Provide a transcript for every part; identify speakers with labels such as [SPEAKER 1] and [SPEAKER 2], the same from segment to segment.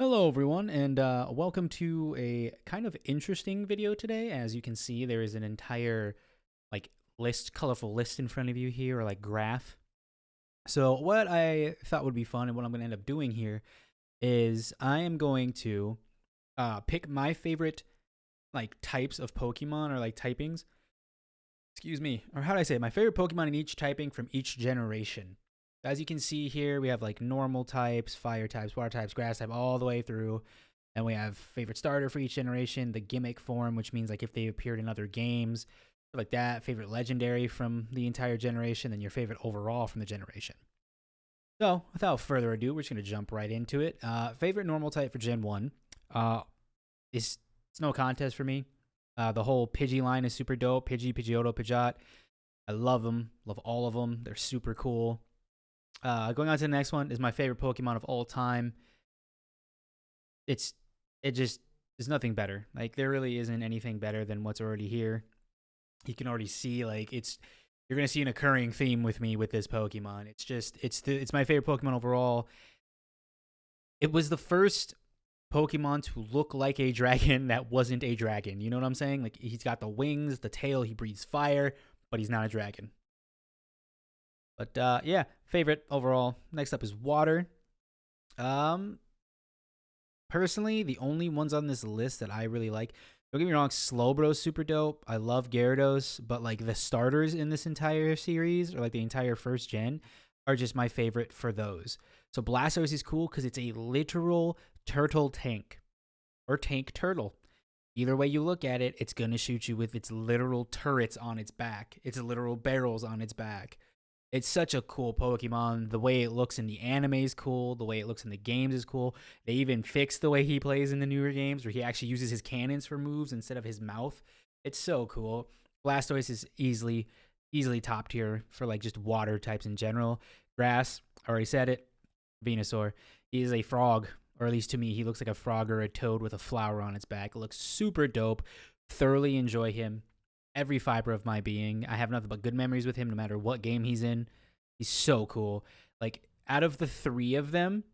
[SPEAKER 1] Hello, everyone, and welcome to a kind of interesting video today. As you can see, there is an entire like colorful list in front of you here, or like graph. So, what I thought would be fun, and what I'm going to end up doing here, is I am going to pick my favorite like types of Pokemon or like typings. Excuse me, or how do I say it? My favorite Pokemon in each typing from each generation. As you can see here, we have like normal types, fire types, water types, grass type, all the way through. And we have favorite starter for each generation, the gimmick form, which means like if they appeared in other games, stuff like that. Favorite legendary from the entire generation, then your favorite overall from the generation. So without further ado, we're just gonna jump right into it. Favorite normal type for Gen 1 is it's no contest for me. The whole Pidgey line is super dope. Pidgey, Pidgeotto, Pidgeot. I love them. Love all of them. They're super cool. Going on to the next one is my favorite Pokemon of all time. It just is nothing better. Like there really isn't anything better than what's already here. You can already see like you're gonna see an occurring theme with me with this Pokemon. It's my favorite Pokemon overall. It was the first Pokemon to look like a dragon that wasn't a dragon. You know what I'm saying? Like he's got the wings, the tail, he breathes fire, but he's not a dragon. But yeah, favorite overall. Next up is water. Um, Personally, the only ones on this list that I really like. Don't get me wrong, Slowbro's super dope. I love Gyarados, but like the starters in this entire series or like the entire first gen are just my favorite for those. So Blastoise is cool because it's a literal turtle tank or tank turtle. Either way you look at it, it's gonna shoot you with its literal turrets on its back, its literal barrels on its back. It's such a cool Pokemon. The way it looks in the anime is cool. The way it looks in the games is cool. They even fixed the way he plays in the newer games, where he actually uses his cannons for moves instead of his mouth. It's so cool. Blastoise is easily top tier for like just water types in general. Grass, already said it. Venusaur. He is a frog, or at least to me, he looks like a frog or a toad with a flower on its back. It looks super dope. Thoroughly enjoy him every fiber of my being. I have nothing but good memories with him no matter what game he's in. He's so cool. Like, out of the three of them,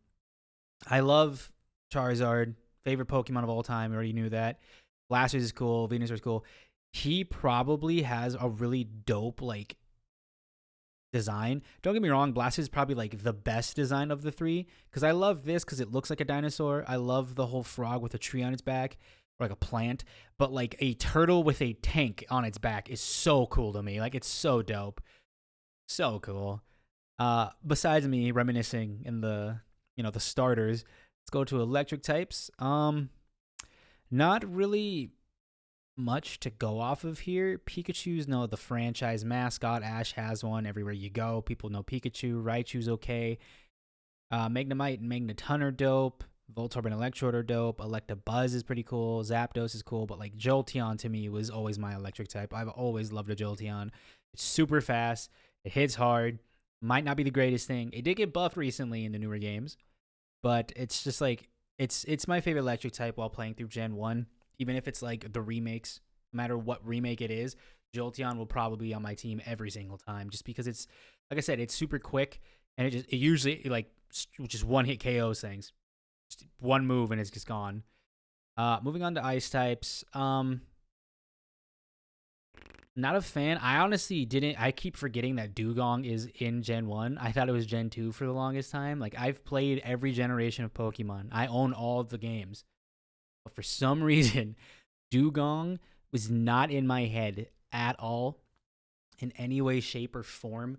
[SPEAKER 1] I love Charizard, favorite Pokemon of all time. I already knew that. Blastoise is cool. Venusaur is cool. He probably has a really dope, like, design. Don't get me wrong, Blastoise is probably, like, the best design of the three. Because I love this because it looks like a dinosaur. I love the whole frog with a tree on its back, or like a plant, but like a turtle with a tank on its back is so cool to me. Like it's so dope. So cool. Besides me reminiscing in the starters, let's go to electric types. Not really much to go off of here. Pikachu's the franchise mascot. Ash has one everywhere you go. People know Pikachu. Raichu's okay. Magnemite and Magneton are dope. Voltorb and Electrode are dope. Electabuzz is pretty cool. Zapdos is cool, but like Jolteon to me was always my electric type. I've always loved a Jolteon. It's super fast. It hits hard. Might not be the greatest thing. It did get buffed recently in the newer games, but it's just like it's my favorite electric type while playing through Gen 1. Even if it's like the remakes, no matter what remake it is, Jolteon will probably be on my team every single time just because it's like I said, it's super quick and it usually like just one hit KOs things. Just one move and it's just gone. Moving on to ice types. Not a fan. I honestly didn't. I keep forgetting that Dugong is in Gen 1. I thought it was Gen 2 for the longest time. Like, I've played every generation of Pokemon. I own all of the games. But for some reason, Dugong was not in my head at all in any way, shape, or form.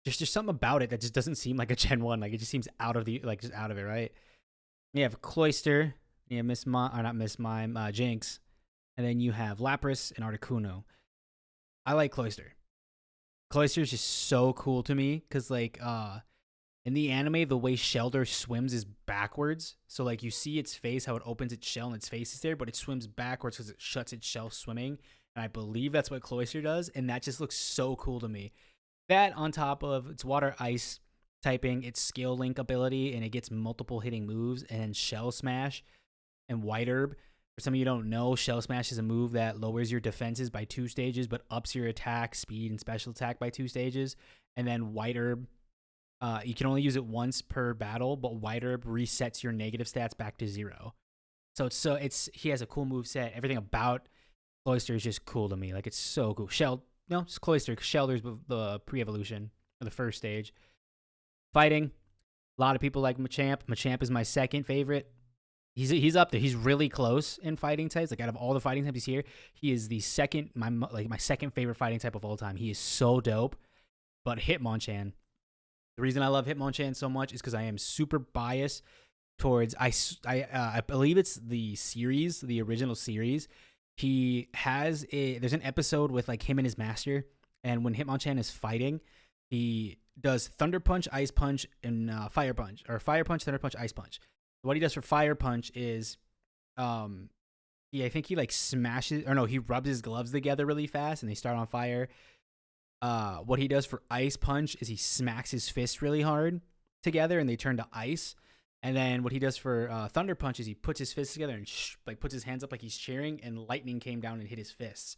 [SPEAKER 1] There's just something about it that just doesn't seem like a Gen 1. Like, it just seems out of the, like, just out of it, right? You have Cloyster. You have Miss Mime, or not Miss Mime, Jinx. And then you have Lapras and Articuno. I like Cloyster. Cloyster is just so cool to me because like in the anime the way Shellder swims is backwards. So like you see its face, how it opens its shell and its face is there, but it swims backwards because it shuts its shell swimming. And I believe that's what Cloyster does, and that just looks so cool to me. That on top of its water ice typing, its skill link ability, and it gets multiple hitting moves, and then Shell Smash and White Herb. For some of you don't know, Shell Smash is a move that lowers your defenses by 2 stages, but ups your attack, speed, and special attack by 2 stages. And then White Herb You can only use it once per battle, but White Herb resets your negative stats back to 0. So it's he has a cool move set. Everything about Cloyster is just cool to me. Like, it's so cool. No, it's Cloyster. Shelter's the pre-evolution or the first stage. Fighting, a lot of people like Machamp. Machamp is my second favorite. He's up there. He's really close in fighting types. Like, out of all the fighting types here, he is the second my second favorite fighting type of all time. He is so dope. But Hitmonchan, the reason I love Hitmonchan so much is because I am super biased towards I believe it's the series, the original series. There's an episode with like him and his master, and when Hitmonchan is fighting, he does Thunder Punch, Ice Punch, and Fire Punch, or Fire Punch, Thunder Punch, Ice Punch. What he does for Fire Punch is, I think he like smashes, or no, he rubs his gloves together really fast, and they start on fire. What he does for Ice Punch is he smacks his fists really hard together, and they turn to ice. And then what he does for Thunder Punch is he puts his fists together and like puts his hands up like he's cheering, and lightning came down and hit his fists.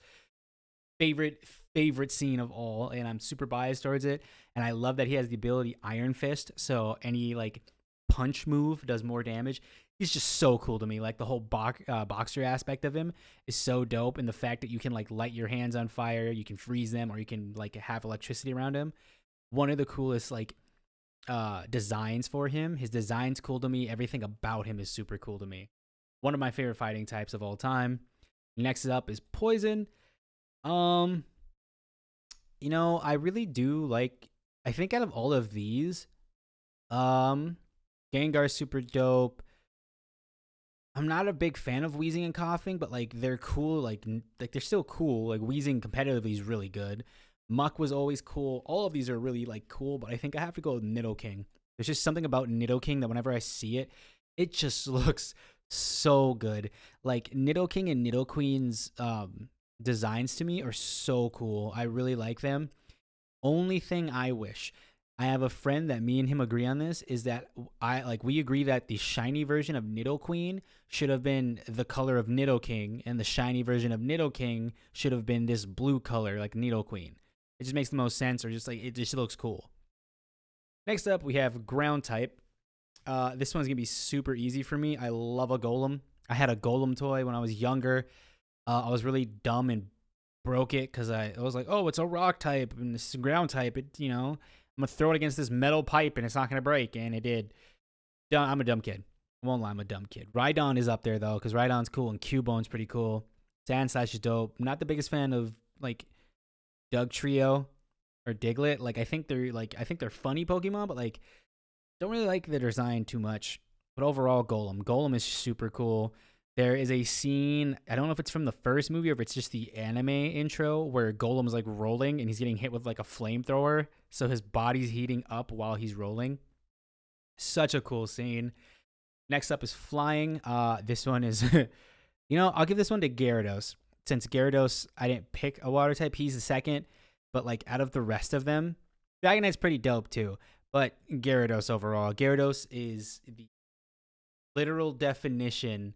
[SPEAKER 1] Favorite scene of all, and I'm super biased towards it. And I love that he has the ability Iron Fist, so any like punch move does more damage. He's just so cool to me. Like, the whole boxer aspect of him is so dope, and the fact that you can like light your hands on fire, you can freeze them, or you can like have electricity around him. One of the coolest like designs for him. His design's cool to me. Everything about him is super cool to me. One of my favorite fighting types of all time. Next up is Poison. I really do like, I think out of all of these, Gengar's super dope. I'm not a big fan of Weezing and Coughing, but like they're cool. Like they're still cool. Like, Weezing competitively is really good. Muck was always cool. All of these are really like cool, but I think I have to go with Nidoking. There's just something about Nidoking that whenever I see it, it just looks so good. Like, Nidoking and Nidoqueen's designs to me are so cool. I really like them. Only thing I wish, I have a friend that me and him agree on this, is that we agree that the shiny version of Nidoqueen should have been the color of Nidoking, and the shiny version of Nidoking should have been this blue color like Nidoqueen. It just makes the most sense, or just like it just looks cool. Next up, we have Ground type. This one's gonna be super easy for me. I love a Golem. I had a Golem toy when I was younger. I was really dumb and broke it because I was like, oh, it's a rock type and this is ground type. I'm gonna throw it against this metal pipe and it's not gonna break, and it did. I'm a dumb kid. I won't lie, I'm a dumb kid. Rhydon is up there though, because Rhydon's cool and Cubone's pretty cool. Sandslash is dope. I'm not the biggest fan of like Dugtrio or Diglett. Like, I think they're funny Pokemon, but like don't really like the design too much. But overall, Golem is super cool. There is a scene, I don't know if it's from the first movie or if it's just the anime intro, where Golem's like rolling and he's getting hit with like a flamethrower, so his body's heating up while he's rolling. Such a cool scene. Next up is Flying. This one is I'll give this one to Gyarados. Since Gyarados, I didn't pick a water type, he's the second. But like, out of the rest of them, Dragonite's pretty dope too. But Gyarados overall. Gyarados is the literal definition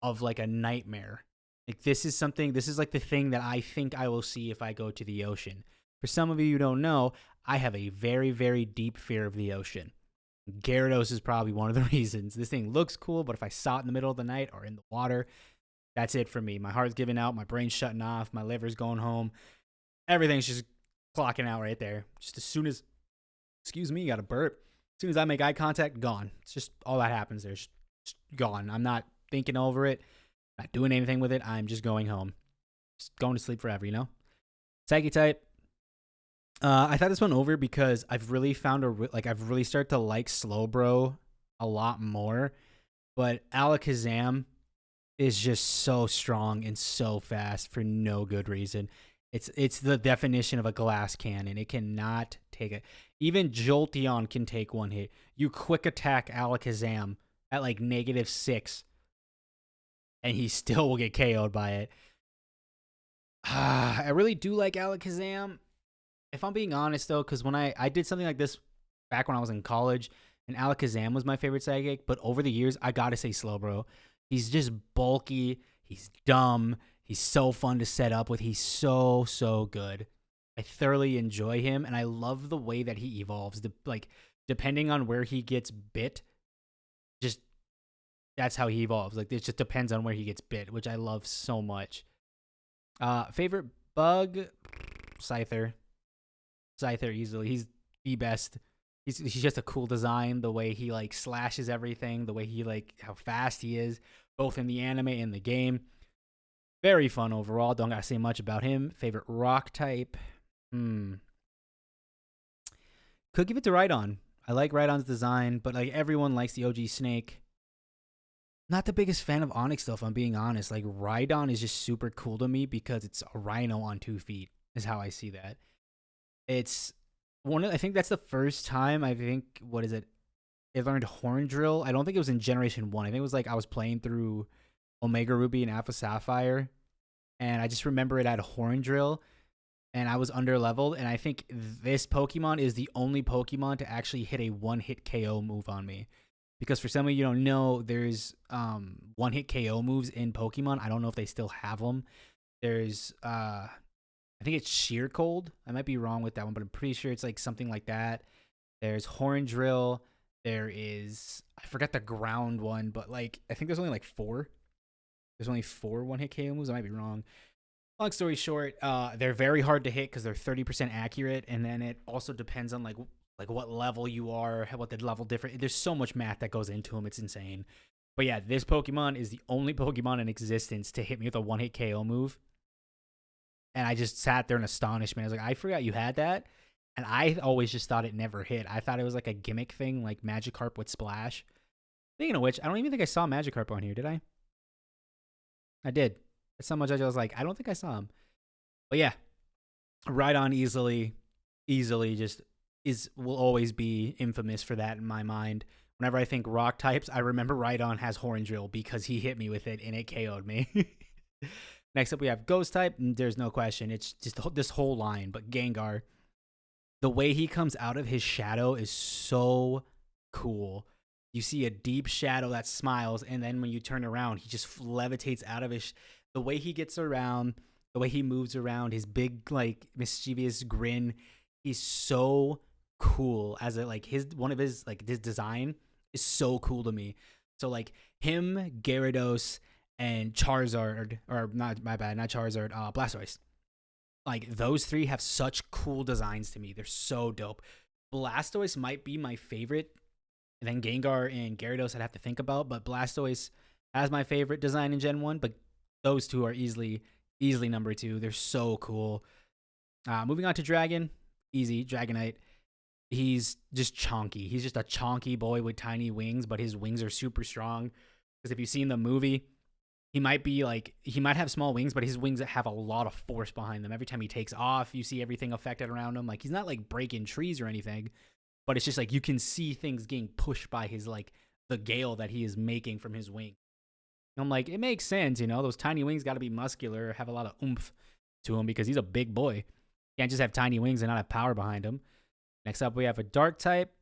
[SPEAKER 1] of like a nightmare. Like, this is like the thing that I think I will see if I go to the ocean. For some of you who don't know, I have a very, very deep fear of the ocean. Gyarados is probably one of the reasons. This thing looks cool, but if I saw it in the middle of the night or in the water, that's it for me. My heart's giving out, my brain's shutting off, my liver's going home. Everything's just clocking out right there. Just as soon as, excuse me, you got a burp. As soon as I make eye contact, gone. It's just all that happens. There's just gone. I'm not thinking over it, not doing anything with it. I'm just going home. Just going to sleep forever, Psychic type. I thought this one over because I've really found I've really started to like Slowbro a lot more. But Alakazam is just so strong and so fast for no good reason. It's the definition of a glass cannon. It cannot take it. Even Jolteon can take one hit. You quick attack Alakazam at like -6, and he still will get KO'd by it. I really do like Alakazam. If I'm being honest, though, because when I did something like this back when I was in college, and Alakazam was my favorite psychic, but over the years, I gotta say Slowbro. He's just bulky. He's dumb. He's so fun to set up with. He's so, so good. I thoroughly enjoy him, and I love the way that he evolves. Like, depending on where he gets bit, just that's how he evolves. Like, it just depends on where he gets bit, which I love so much. Favorite bug, Scyther. Scyther easily. He's the best. He's just a cool design. The way he like slashes everything, the way he like how fast he is, both in the anime and the game. Very fun overall. Don't gotta say much about him. Favorite rock type. Could give it to Rhydon. I like Rhydon's design, but like everyone likes the OG Snake. Not the biggest fan of Onyx though, if I'm being honest. Like Rhydon is just super cool to me because it's a rhino on 2 feet, is how I see that. It's I think that's the first time what is it? I learned Horn Drill. I don't think it was in Generation 1. I think it was like I was playing through Omega Ruby and Alpha Sapphire, and I just remember it had Horn Drill, and I was under leveled, and I think this Pokemon is the only Pokemon to actually hit a one-hit KO move on me. Because for some of you don't know, there's one-hit KO moves in Pokemon. I don't know if they still have them. There's, I think it's Sheer Cold. I might be wrong with that one, but I'm pretty sure it's like something like that. There's Horn Drill. There is, I forgot the ground one, but like, I think there's only like 4. There's only 4 one-hit KO moves. I might be wrong. Long story short, they're very hard to hit because they're 30% accurate, and then it also depends on like what level you are, what the level different. There's so much math that goes into them. It's insane. But yeah, this Pokemon is the only Pokemon in existence to hit me with a one-hit KO move. And I just sat there in astonishment. I was like, I forgot you had that. And I always just thought it never hit. I thought it was like a gimmick thing, like Magikarp with Splash. Speaking of which, I don't even think I saw Magikarp on here, did I? I did. That's how much I was like, I don't think I saw him. But yeah, Rhydon easily just will always be infamous for that in my mind. Whenever I think rock types, I remember Rhydon has Horn Drill because he hit me with it and it KO'd me. Next up, we have Ghost type. And there's no question. It's just this whole line. But Gengar, the way he comes out of his shadow is so cool. You see a deep shadow that smiles, and then when you turn around, he just levitates out of his. The way he gets around, the way he moves around, his big like mischievous grin, he's so cool. As a like his design is so cool to me. So like him, Gyarados, and Charizard, or not Charizard, Blastoise. Like those 3 have such cool designs to me. They're so dope. Blastoise might be my favorite. And then Gengar and Gyarados I'd have to think about, but Blastoise has my favorite design in Gen 1, but those 2 are easily number 2. They're so cool. Moving on to Dragon. Easy, Dragonite. He's just chonky. He's just a chonky boy with tiny wings, but his wings are super strong. Because if you've seen the movie, he might have small wings, but his wings have a lot of force behind them. Every time he takes off, you see everything affected around him. Like he's not like breaking trees or anything, but it's just like you can see things getting pushed by his like the gale that he is making from his wing. And I'm like, it makes sense, you know, those tiny wings got to be muscular, have a lot of oomph to him because he's a big boy. Can't just have tiny wings and not have power behind him. Next up, we have a dark type.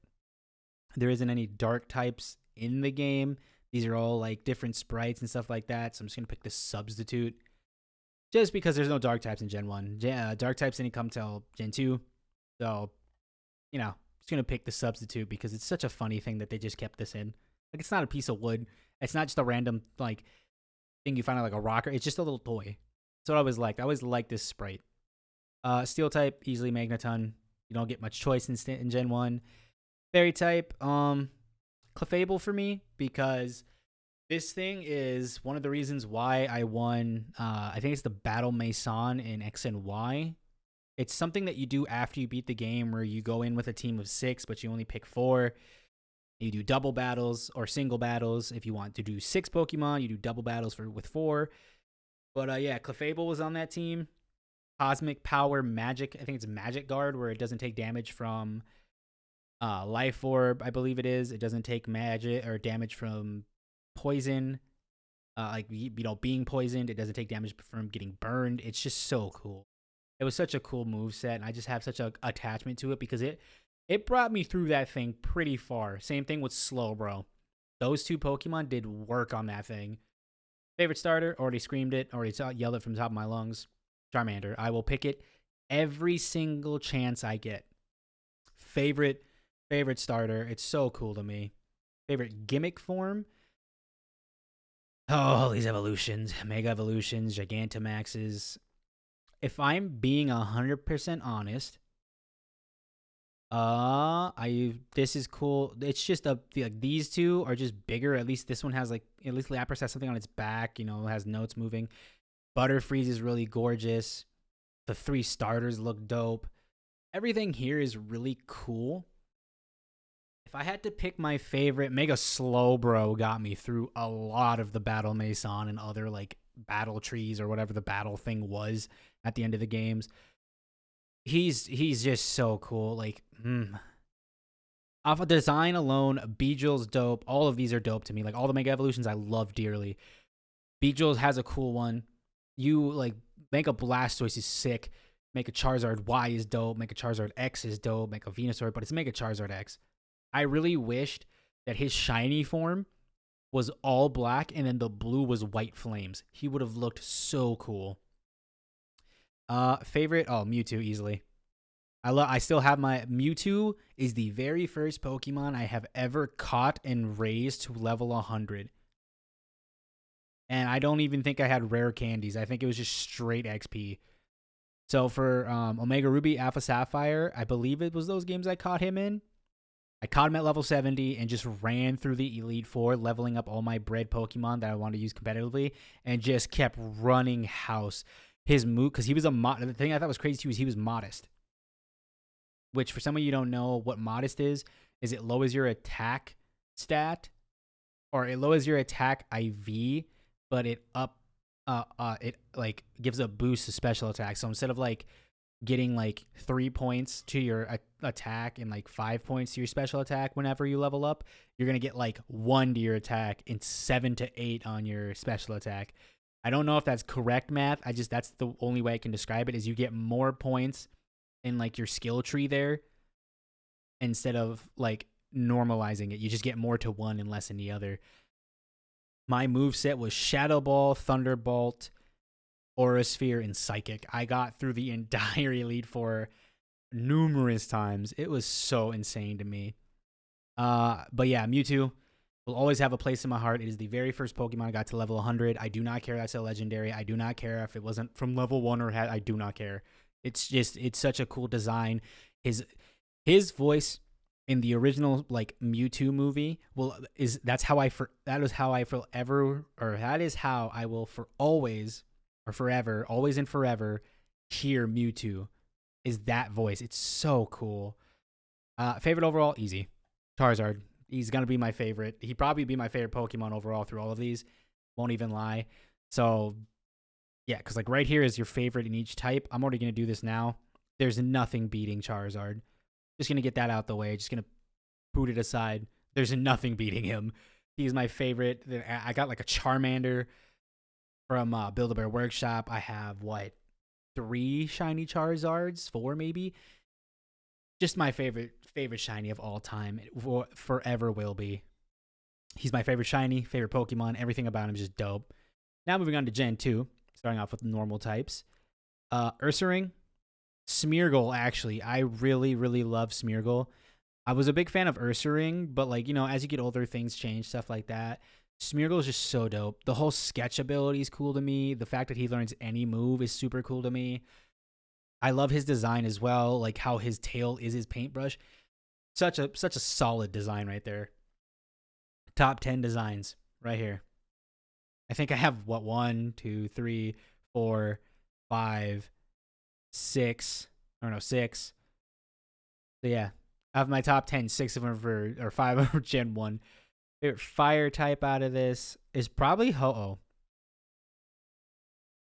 [SPEAKER 1] There isn't any dark types in the game. These are all like different sprites and stuff like that. So I'm just going to pick the substitute just because there's no dark types in Gen 1. Dark types didn't come till Gen 2. So, you know, just going to pick the substitute because it's such a funny thing that they just kept this in. Like, it's not a piece of wood. It's not just a random, like, thing you find out like a rocker. It's just a little toy. That's what I always liked. I always liked this sprite. Steel type, easily Magneton. You don't get much choice in Gen 1. Fairy type, Clefable for me, because this thing is one of the reasons why I won, I think it's the Battle Maison in X and Y. It's something that you do after you beat the game where you go in with a team of 6, but you only pick 4. You do double battles or single battles. If you want to do 6 Pokemon, you do double battles with 4. But yeah, Clefable was on that team. Cosmic Power Magic, I think it's Magic Guard, where it doesn't take damage from Life Orb, I believe it is. It doesn't take magic or damage from poison, like, you know, being poisoned. It doesn't take damage from getting burned. It's just so cool. It was such a cool move set, and I just have such a attachment to it because it brought me through that thing pretty far. Same thing with Slowbro. Those 2 Pokemon did work on that thing. Favorite starter, already screamed it, already yelled it from the top of my lungs. Charmander. I will pick it every single chance I get. Favorite starter. It's so cool to me. Favorite gimmick form. Oh, these evolutions, Mega Evolutions, Gigantamaxes. If I'm being 100% honest, this is cool. It's just like these two are just bigger. At least this one has like, at least Lapras has something on its back. You know, has notes moving. Butterfreeze is really gorgeous. The 3 starters look dope. Everything here is really cool. If I had to pick my favorite, Mega Slowbro got me through a lot of the Battle Mason and other like battle trees or whatever the battle thing was at the end of the games. He's just so cool. Like, off of design alone, Beedrill's dope. All of these are dope to me. Like all the Mega Evolutions I love dearly. Beedrill has a cool one. You like Mega Blastoise is sick. Mega Charizard Y is dope. Mega Charizard X is dope. Mega Venusaur, but it's Mega Charizard X. I really wished that his shiny form was all black and then the blue was white flames. He would have looked so cool. Favorite? Oh, Mewtwo easily. I still have my Mewtwo is the very first Pokemon I have ever caught and raised to level 100. And I don't even think I had rare candies. I think it was just straight XP. So for Omega Ruby, Alpha Sapphire, I believe it was those games I caught him in. I caught him at level 70 and just ran through the Elite Four, leveling up all my bred Pokemon that I wanted to use competitively, and just kept running house. His move, because he was the thing I thought was crazy too is he was modest. Which for some of you don't know what modest is it lowers your attack stat, or it lowers your attack IV, but it like gives a boost to special attack. So instead of like getting like 3 points to your attack and like 5 points to your special attack whenever you level up, you're gonna get like 1 to your attack and 7 to 8 on your special attack. I don't know if that's correct math. That's the only way I can describe it is you get more points in like your skill tree there instead of like normalizing it. You just get more to one and less in the other. My moveset was Shadow Ball, Thunderbolt, Aura Sphere, and Psychic. I got through the entire Elite Four numerous times. It was so insane to me. But yeah, Mewtwo will always have a place in my heart. It is the very first Pokemon I got to level 100. I do not care that's a legendary. I do not care if it wasn't from level 1 or I do not care. It's such a cool design. His voice in the original like Mewtwo movie that is how I will for always or forever, always and forever hear Mewtwo is that voice. It's so cool. Favorite overall, easy. Charizard. He's gonna be my favorite. He'd probably be my favorite Pokemon overall through all of these. Won't even lie. So yeah, because like right here is your favorite in each type. I'm already gonna do this now. There's nothing beating Charizard. Just gonna get that out the way. Just gonna put it aside. There's nothing beating him. He's my favorite. I got like a Charmander from Build-A-Bear Workshop. I have 3 shiny Charizards, 4 maybe. Just my favorite shiny of all time. Forever will be. He's my favorite shiny, favorite Pokemon. Everything about him is just dope. Now moving on to Gen 2, starting off with normal types. Ursaring, Smeargle, actually. I really, really love Smeargle. I was a big fan of Ursaring, but like, you know, as you get older, things change, stuff like that. Smeargle is just so dope. The whole sketch ability is cool to me. The fact that he learns any move is super cool to me. I love his design as well, like how his tail is his paintbrush. Such a solid design right there. Top 10 designs right here. I think I have 1, 2, 3, 4, 5, 6. I don't know, 6. So yeah, I have my top 10, 6 of them or 5 of them for Gen 1. Favorite fire type out of this is probably Ho-Oh.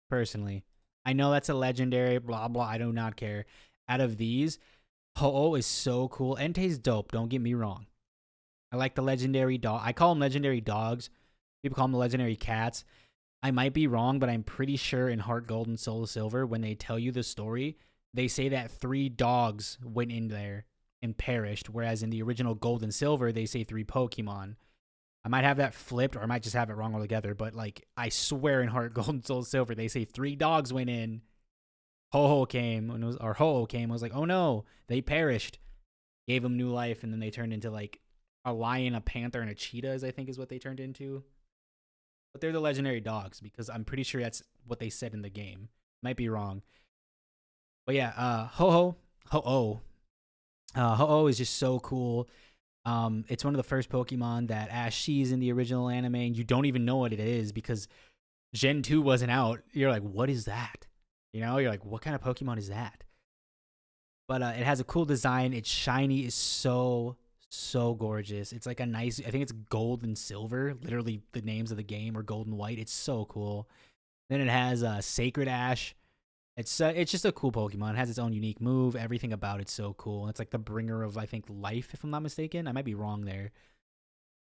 [SPEAKER 1] Personally. I know that's a legendary, blah, blah. I do not care. Out of these, Ho-Oh is so cool. Entei's dope, don't get me wrong. I like the legendary dog. I call them legendary dogs. People call them the legendary cats. I might be wrong, but I'm pretty sure in Heart Gold and Soul Silver, when they tell you the story, they say that 3 dogs went in there and perished, whereas in the original Gold and Silver, they say 3 Pokemon. I might have that flipped, or I might just have it wrong altogether, but like I swear in Heart Gold and Soul Silver, they say 3 dogs went in. Ho-Oh came, and it was, or Ho-Oh came, I was like, oh no, they perished. Gave them new life, and then they turned into like a lion, a panther, and a cheetah, I think is what they turned into. But they're the legendary dogs because I'm pretty sure that's what they said in the game. Might be wrong. But yeah, Ho-Oh. Ho-Oh is just so cool. It's one of the first Pokemon that Ash sees in the original anime, and you don't even know what it is because Gen 2 wasn't out. You're like, what is that? You know, you're like, what kind of Pokemon is that? But it has a cool design. It's shiny. It's so gorgeous. It's like a nice. I think it's gold and silver. Literally, the names of the game are gold and white. It's so cool. Then it has Sacred Ash. It's just a cool Pokemon. It has its own unique move. Everything about it's so cool. It's like the bringer of I think life, if I'm not mistaken. I might be wrong there.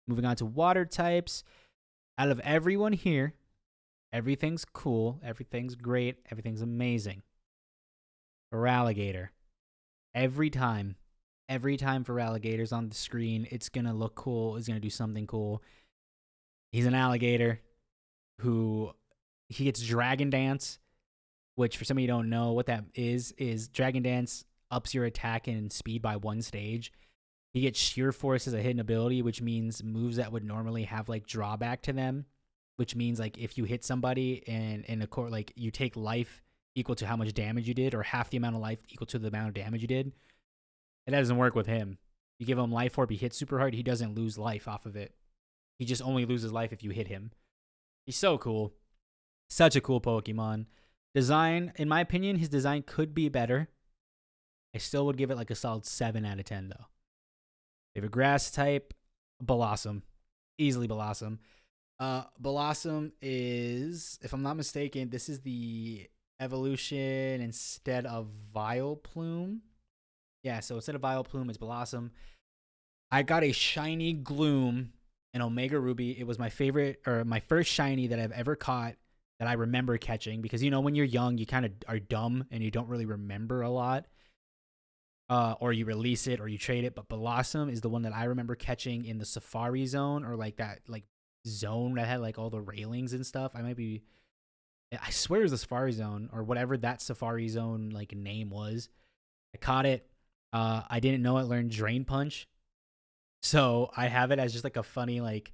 [SPEAKER 1] Moving on to water types. Out of everyone here, everything's cool. Everything's great. Everything's amazing. Feraligatr. Every time Feraligatr's on the screen, it's gonna look cool. It's gonna do something cool. He's an alligator who he gets Dragon Dance, which for some of you don't know what that is Dragon Dance ups your attack and speed by one stage. He gets Sheer Force as a hidden ability, which means moves that would normally have like drawback to them, which means like if you hit somebody and in a court, like you take life equal to how much damage you did, or half the amount of life equal to the amount of damage you did. It doesn't work with him. You give him life orb, he hits super hard, he doesn't lose life off of it. He just only loses life if you hit him. He's so cool. Such a cool Pokemon. Design, in my opinion, his design could be better. I still would give it like a solid 7 out of 10 though. Favorite grass type, Blossom. Easily Blossom. Blossom is, if I'm not mistaken, this is the evolution instead of Vileplume. Yeah, so instead of Vileplume, it's Blossom. I got a shiny Gloom in Omega Ruby. It was my favorite, or my first shiny that I've ever caught that I remember catching, because, you know, when you're young, you kind of are dumb and you don't really remember a lot. Or you release it or you trade it. But Blossom is the one that I remember catching in the Safari Zone, or like that like zone that had like all the railings and stuff. I swear it was the Safari Zone or whatever that Safari Zone like name was. I caught it. I didn't know it learned Drain Punch. So I have it as just like a funny, like,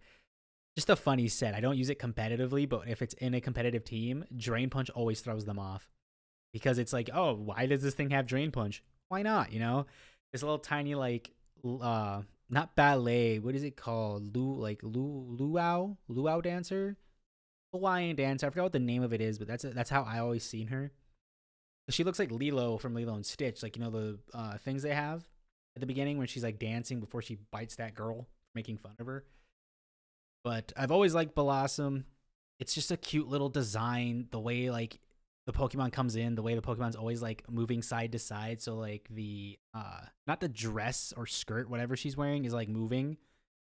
[SPEAKER 1] just a funny set. I don't use it competitively, but if it's in a competitive team, Drain Punch always throws them off. Because it's like, oh, why does this thing have Drain Punch? Why not, you know? This little tiny, like, not ballet, what is it called? Luau dancer? Hawaiian dancer. I forgot what the name of it is, but that's how I always seen her. She looks like Lilo from Lilo and Stitch, like, you know, the things they have at the beginning when she's like dancing before she bites that girl, making fun of her. But I've always liked Blossom. It's just a cute little design. The way like the Pokemon comes in, the way the Pokemon's always like moving side to side. So like the not the dress or skirt, whatever she's wearing, is like moving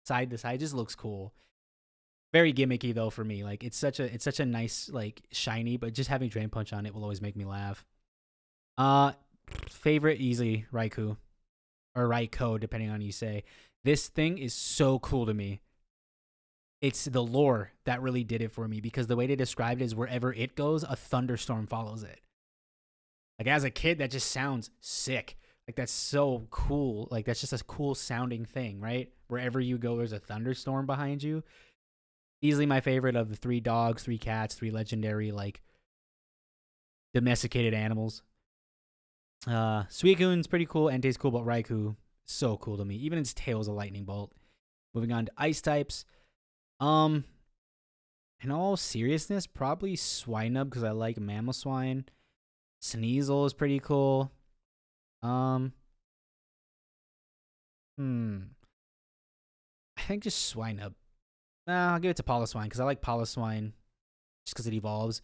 [SPEAKER 1] side to side. It just looks cool. Very gimmicky though for me. Like it's such a nice like shiny, but just having Drain Punch on it will always make me laugh. Favorite easily Raikou or Raikou, depending on you say. This thing is so cool to me. It's the lore that really did it for me, because the way they described it is wherever it goes, a thunderstorm follows it. Like as a kid, that just sounds sick. Like that's so cool. Like that's just a cool sounding thing, right? Wherever you go, there's a thunderstorm behind you. Easily my favorite of the 3 dogs, 3 cats, 3 legendary like domesticated animals. Suicune's pretty cool. Entei's cool, but Raikou, so cool to me. Even its tail is a lightning bolt. Moving on to ice types. In all seriousness, probably Swinub, because I like Mamoswine. Sneasel is pretty cool. I think just Swinub. Nah, I'll give it to Piloswine, because I like Piloswine just because it evolves.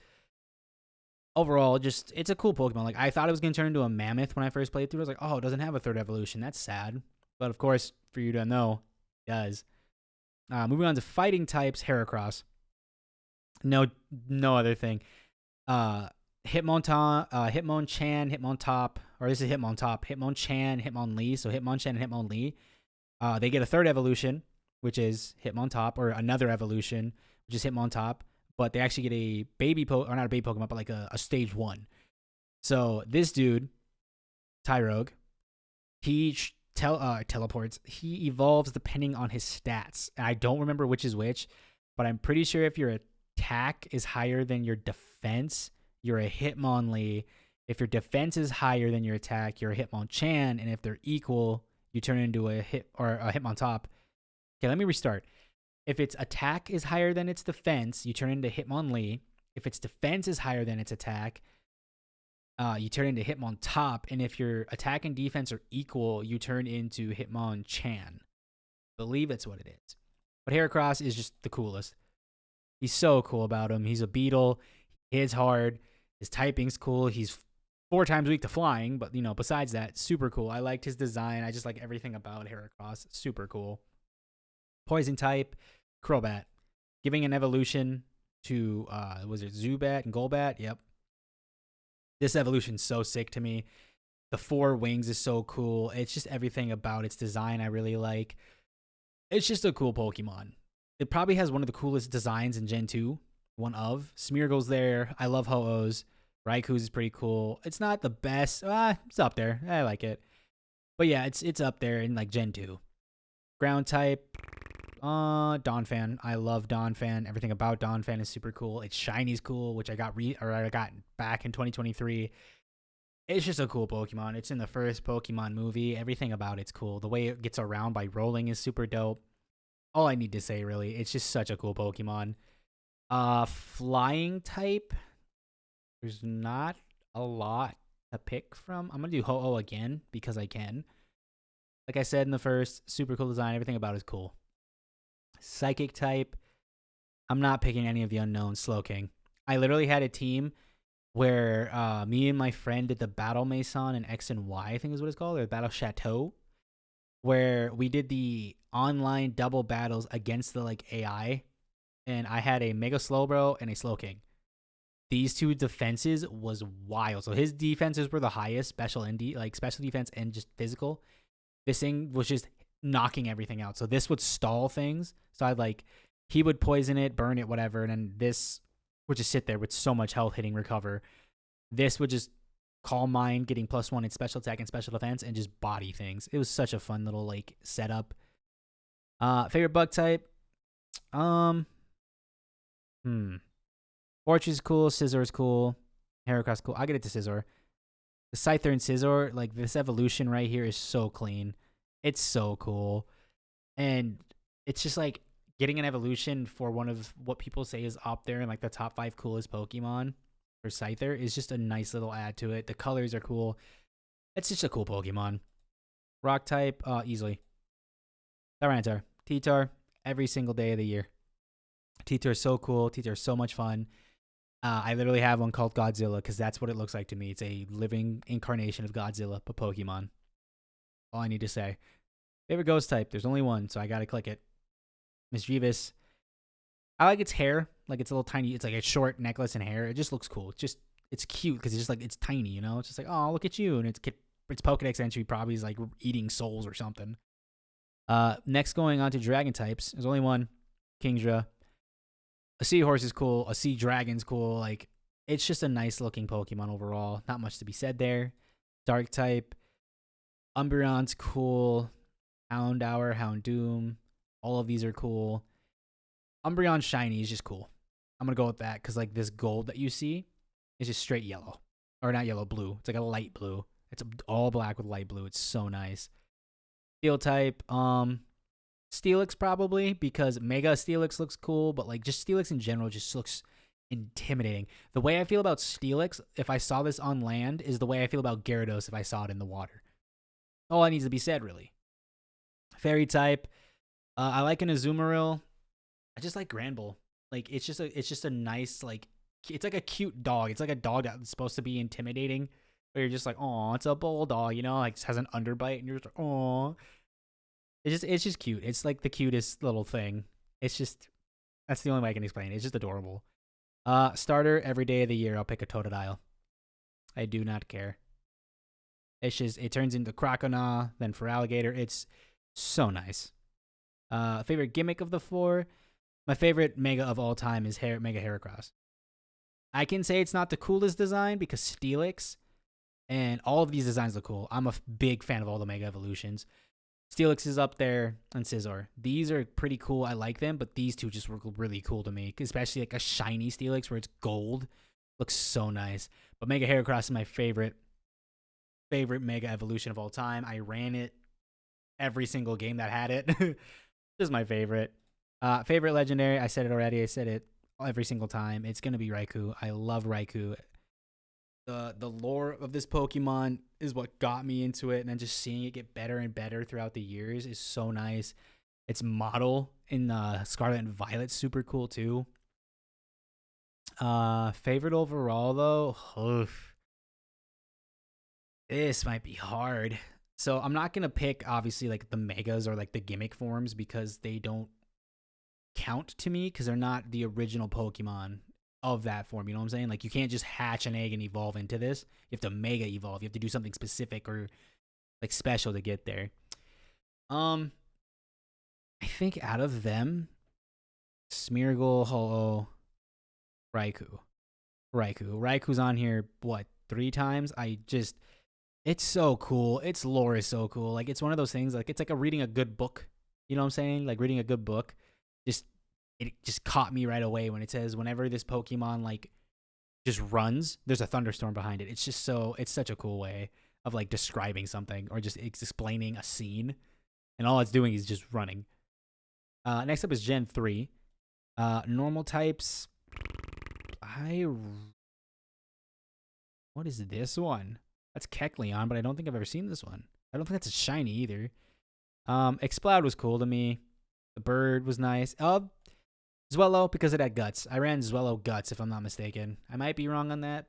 [SPEAKER 1] Overall, just it's a cool Pokemon. Like I thought it was gonna turn into a mammoth when I first played through. I was like, oh, it doesn't have a 3rd evolution. That's sad. But of course, for you to know, it does. Moving on to fighting types, Heracross. No other thing. Hitmonchan, Hitmontop, or this is Hitmontop, Hitmonchan, Hitmonlee. So Hitmonchan and Hitmonlee. They get a 3rd evolution, which is Hitmontop, or another evolution, which is Hitmontop. But they actually get a baby or not a baby Pokemon, but like a stage 1. So this dude, Tyrogue, he teleports. He evolves depending on his stats. And I don't remember which is which, but I'm pretty sure if your attack is higher than your defense, you're a Hitmonlee. If your defense is higher than your attack, you're a Hitmonchan. And if they're equal, you turn into a Hitmontop. Okay, let me restart. If its attack is higher than its defense, you turn into Hitmonlee. If its defense is higher than its attack, you turn into Hitmontop. And if your attack and defense are equal, you turn into Hitmonchan. Believe that's what it is. But Heracross is just the coolest. He's so cool about him. He's a beetle. He hits hard. His typing's cool. He's 4 times weak to flying, but besides that, super cool. I liked his design. I just like everything about Heracross. Super cool. Poison type, Crobat. Giving an evolution to was it Zubat and Golbat? Yep. This evolution's so sick to me. The 4 wings is so cool. It's just everything about its design I really like. It's just a cool Pokemon. It probably has one of the coolest designs in Gen 2. One of. Smeargle's there. I love Ho-Ohs. Raikou's is pretty cool. It's not the best. It's up there. I like it. But yeah, it's up there in like Gen 2. Ground type. Donphan. I love Donphan. Everything about Donphan is super cool. Its shiny's cool, which I got back in 2023. It's just a cool Pokemon. It's in the first Pokemon movie. Everything about it's cool. The way it gets around by rolling is super dope. All I need to say, really. It's just such a cool Pokemon. Flying type. There's not a lot to pick from. I'm going to do Ho-Oh again because I can. Like I said in the first, super cool design. Everything about it is cool. Psychic type. I'm not picking any of the unknowns. Slowking. I literally had a team where me and my friend did the Battle Maison and X and Y, I think is what it's called, or Battle Chateau, where we did the online double battles against the AI, and I had a Mega Slowbro and a Slowking. These 2 defenses was wild. So his defenses were the highest, special defense and just physical. This thing was just knocking everything out. So this would stall things. So he would poison it, burn it, whatever, and then this would just sit there with so much health, hitting recover. This would just Calm Mind, getting +1 in special attack and special defense, and just body things. It was such a fun little setup. Favorite bug type? Orchard is cool. Scizor is cool. Heracross cool. I'll get it to Scizor. The Scyther and Scizor, this evolution right here is so clean. It's so cool. And it's just getting an evolution for one of what people say is up there in the top 5 coolest Pokemon for Scyther is just a nice little add to it. The colors are cool. It's just a cool Pokemon. Rock type, easily. Tyranitar. T-Tar, every single day of the year. T-Tar is so cool. T-Tar is so much fun. I literally have one called Godzilla because that's what it looks like to me. It's a living incarnation of Godzilla, but Pokemon. All I need to say. Favorite ghost type? There's only one, so I gotta click it. Mischievous. I like its hair. It's a little tiny. It's a short necklace and hair. It just looks cool. It's cute because it's just it's tiny, It's just oh, look at you. And its Pokedex entry probably is eating souls or something. Next, going on to dragon types. There's only one. Kingdra. A seahorse is cool. A sea dragon's cool. It's just a nice looking Pokemon overall. Not much to be said there. Dark type. Umbreon's cool. Houndour, Houndoom. All of these are cool. Umbreon shiny is just cool. I'm going to go with that because this gold that you see is just straight yellow. Or not yellow, blue. It's a light blue. It's all black with light blue. It's so nice. Steel type. Steelix probably because Mega Steelix looks cool, but just Steelix in general just looks intimidating. The way I feel about Steelix if I saw this on land is the way I feel about Gyarados if I saw it in the water. All that needs to be said, really. Fairy type. I like an Azumarill. I just like Granbull. It's just a nice it's a cute dog. It's a dog that's supposed to be intimidating. But you're just oh, it's a bulldog, it has an underbite, and you're just oh. It's just cute. It's the cutest little thing. That's the only way I can explain it. It's just adorable. Starter every day of the year. I'll pick a Totodile. I do not care. It turns into Croconaw, then for Alligator. It's so nice. Favorite gimmick of the 4. My favorite Mega of all time is Mega Heracross. I can say it's not the coolest design because Steelix And all of these designs look cool. I'm a big fan of all the Mega Evolutions. Steelix is up there, and Scizor. These are pretty cool. I like them, but these two just look really cool to me, especially like a shiny Steelix where it's gold. Looks so nice. But Mega Heracross is my favorite Mega Evolution of all time. I ran it every single game that had it. This is my favorite. Favorite Legendary, I said it already. I said it every single time. It's going to be Raikou. I love Raikou. The lore of this Pokemon is what got me into it, and then just seeing it get better and better throughout the years is so nice. Its model in Scarlet and Violet super cool too. Favorite overall though, oof. This might be hard. So I'm not gonna pick obviously like the megas or like the gimmick forms because they don't count to me because they're not the original Pokemon of that form. You know what I'm saying? Like you can't just hatch an egg and evolve into this. You have to mega evolve. You have to do something specific or like special to get there. I think out of them, Smeargle, Ho-Oh, Raikou's on here what 3 times? It's so cool. Its lore is so cool. Like it's one of those things. Like it's like reading a good book. You know what I'm saying? Like reading a good book. It just caught me right away when it says whenever this Pokemon like just runs, there's a thunderstorm behind it. It's such a cool way of like describing something or just explaining a scene, and all it's doing is just running. Next up is Gen 3. Normal types. What is this one? That's Kecleon, but I don't think I've ever seen this one. I don't think that's a shiny either. Exploud was cool to me. The bird was nice. Zwellow, because it had guts. I ran Zwellow guts, if I'm not mistaken. I might be wrong on that.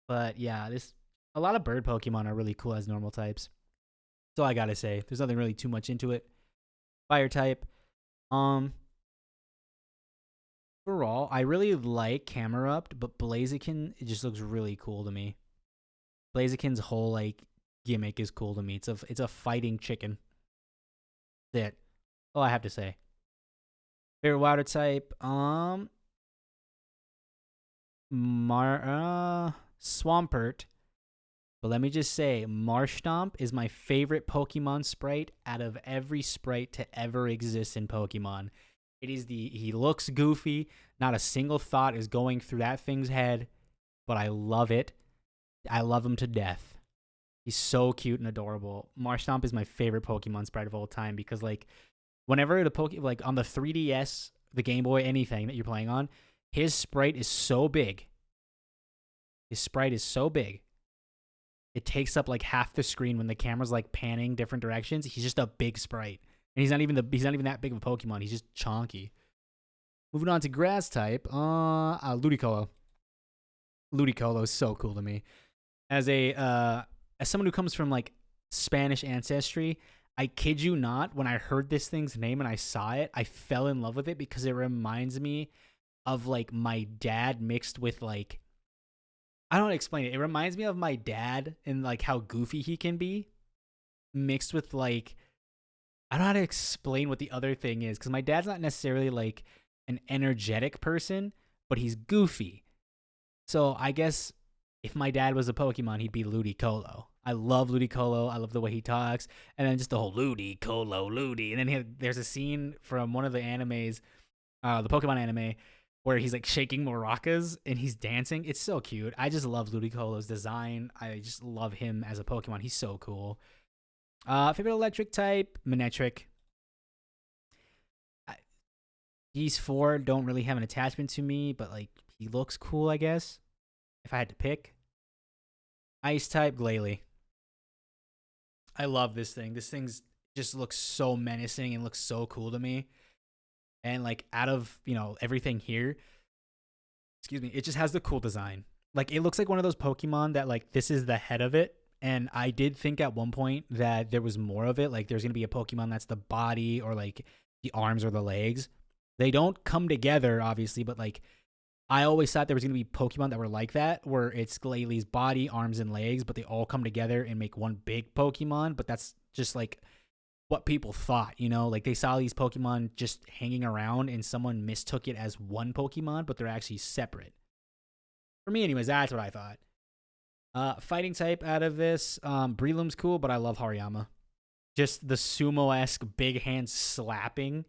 [SPEAKER 1] But yeah, a lot of bird Pokemon are really cool as normal types. That's all I gotta say. There's nothing really too much into it. Fire type. Overall, I really like Camerupt, but Blaziken, it just looks really cool to me. Blaziken's whole like gimmick is cool to me. It's a fighting chicken. That's it. All I have to say. Favorite water type, Swampert. But let me just say, Marshtomp is my favorite Pokemon sprite out of every sprite to ever exist in Pokemon. He looks goofy. Not a single thought is going through that thing's head, but I love it. I love him to death. He's so cute and adorable. Marshtomp is my favorite Pokemon sprite of all time because like whenever like on the 3DS, the Game Boy, anything that you're playing on, his sprite is so big. It takes up like half the screen when the camera's like panning different directions. He's just a big sprite. And he's not even that big of a Pokemon. He's just chonky. Moving on to grass type, Ludicolo. Ludicolo is so cool to me. As someone who comes from like Spanish ancestry, I kid you not, when I heard this thing's name and I saw it, I fell in love with it because it reminds me of like my dad mixed with like, I don't know how to explain it. It reminds me of my dad and like how goofy he can be mixed with like, I don't know how to explain what the other thing is because my dad's not necessarily like an energetic person, but he's goofy. So I guess if my dad was a Pokemon, he'd be Ludicolo. I love Ludicolo. I love the way he talks. And then just the whole Ludicolo, Ludi. And then there's a scene from one of the animes, the Pokemon anime, where he's like shaking maracas and he's dancing. It's so cute. I just love Ludicolo's design. I just love him as a Pokemon. He's so cool. Favorite electric type, Manectric. These 4 don't really have an attachment to me, but like he looks cool, I guess. If I had to pick. Ice type, Glalie. I love this thing. This thing's just looks so menacing and looks so cool to me. And like out of, everything here, it just has the cool design. Like it looks like one of those Pokemon that like this is the head of it. And I did think at one point that there was more of it. Like there's going to be a Pokemon that's the body or like the arms or the legs. They don't come together, obviously, but like I always thought there was going to be Pokemon that were like that, where it's Glalie's body, arms, and legs, but they all come together and make one big Pokemon. But that's just like what people thought, Like they saw these Pokemon just hanging around and someone mistook it as one Pokemon, but they're actually separate. For me, anyways, that's what I thought. Fighting type out of this, Breloom's cool, but I love Hariyama. Just the sumo-esque big hand slapping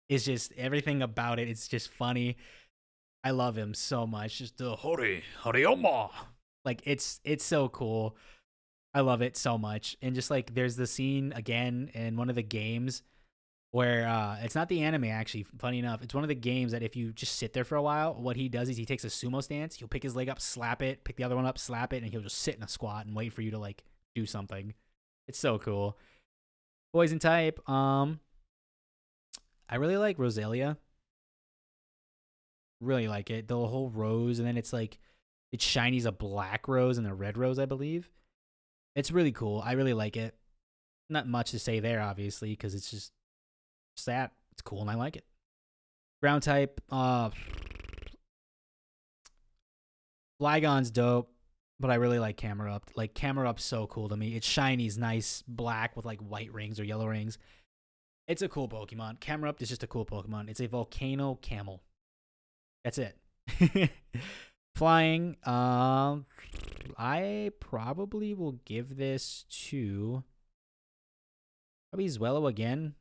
[SPEAKER 1] is just everything about it. It's just funny. I love him so much. Just the Hariyama. Like it's so cool. I love it so much. And just like there's the scene again in one of the games where it's not the anime actually, funny enough. It's one of the games that if you just sit there for a while, what he does is he takes a sumo stance, he'll pick his leg up, slap it, pick the other one up, slap it, and he'll just sit in a squat and wait for you to like do something. It's so cool. Poison type, I really like Roselia. Really like it. The whole rose, and then it's like it's shiny as a black rose and a red rose, I believe. It's really cool. I really like it. Not much to say there, obviously, because it's just that. It's cool and I like it. Ground type, Flygon's dope, but I really like Camerupt. Like Camerupt's so cool to me. It's shiny, it's nice, black with like white rings or yellow rings. It's a cool Pokemon. Camerupt is just a cool Pokemon. It's a volcano camel. That's it. Flying, I probably will give this to probably Zwello again.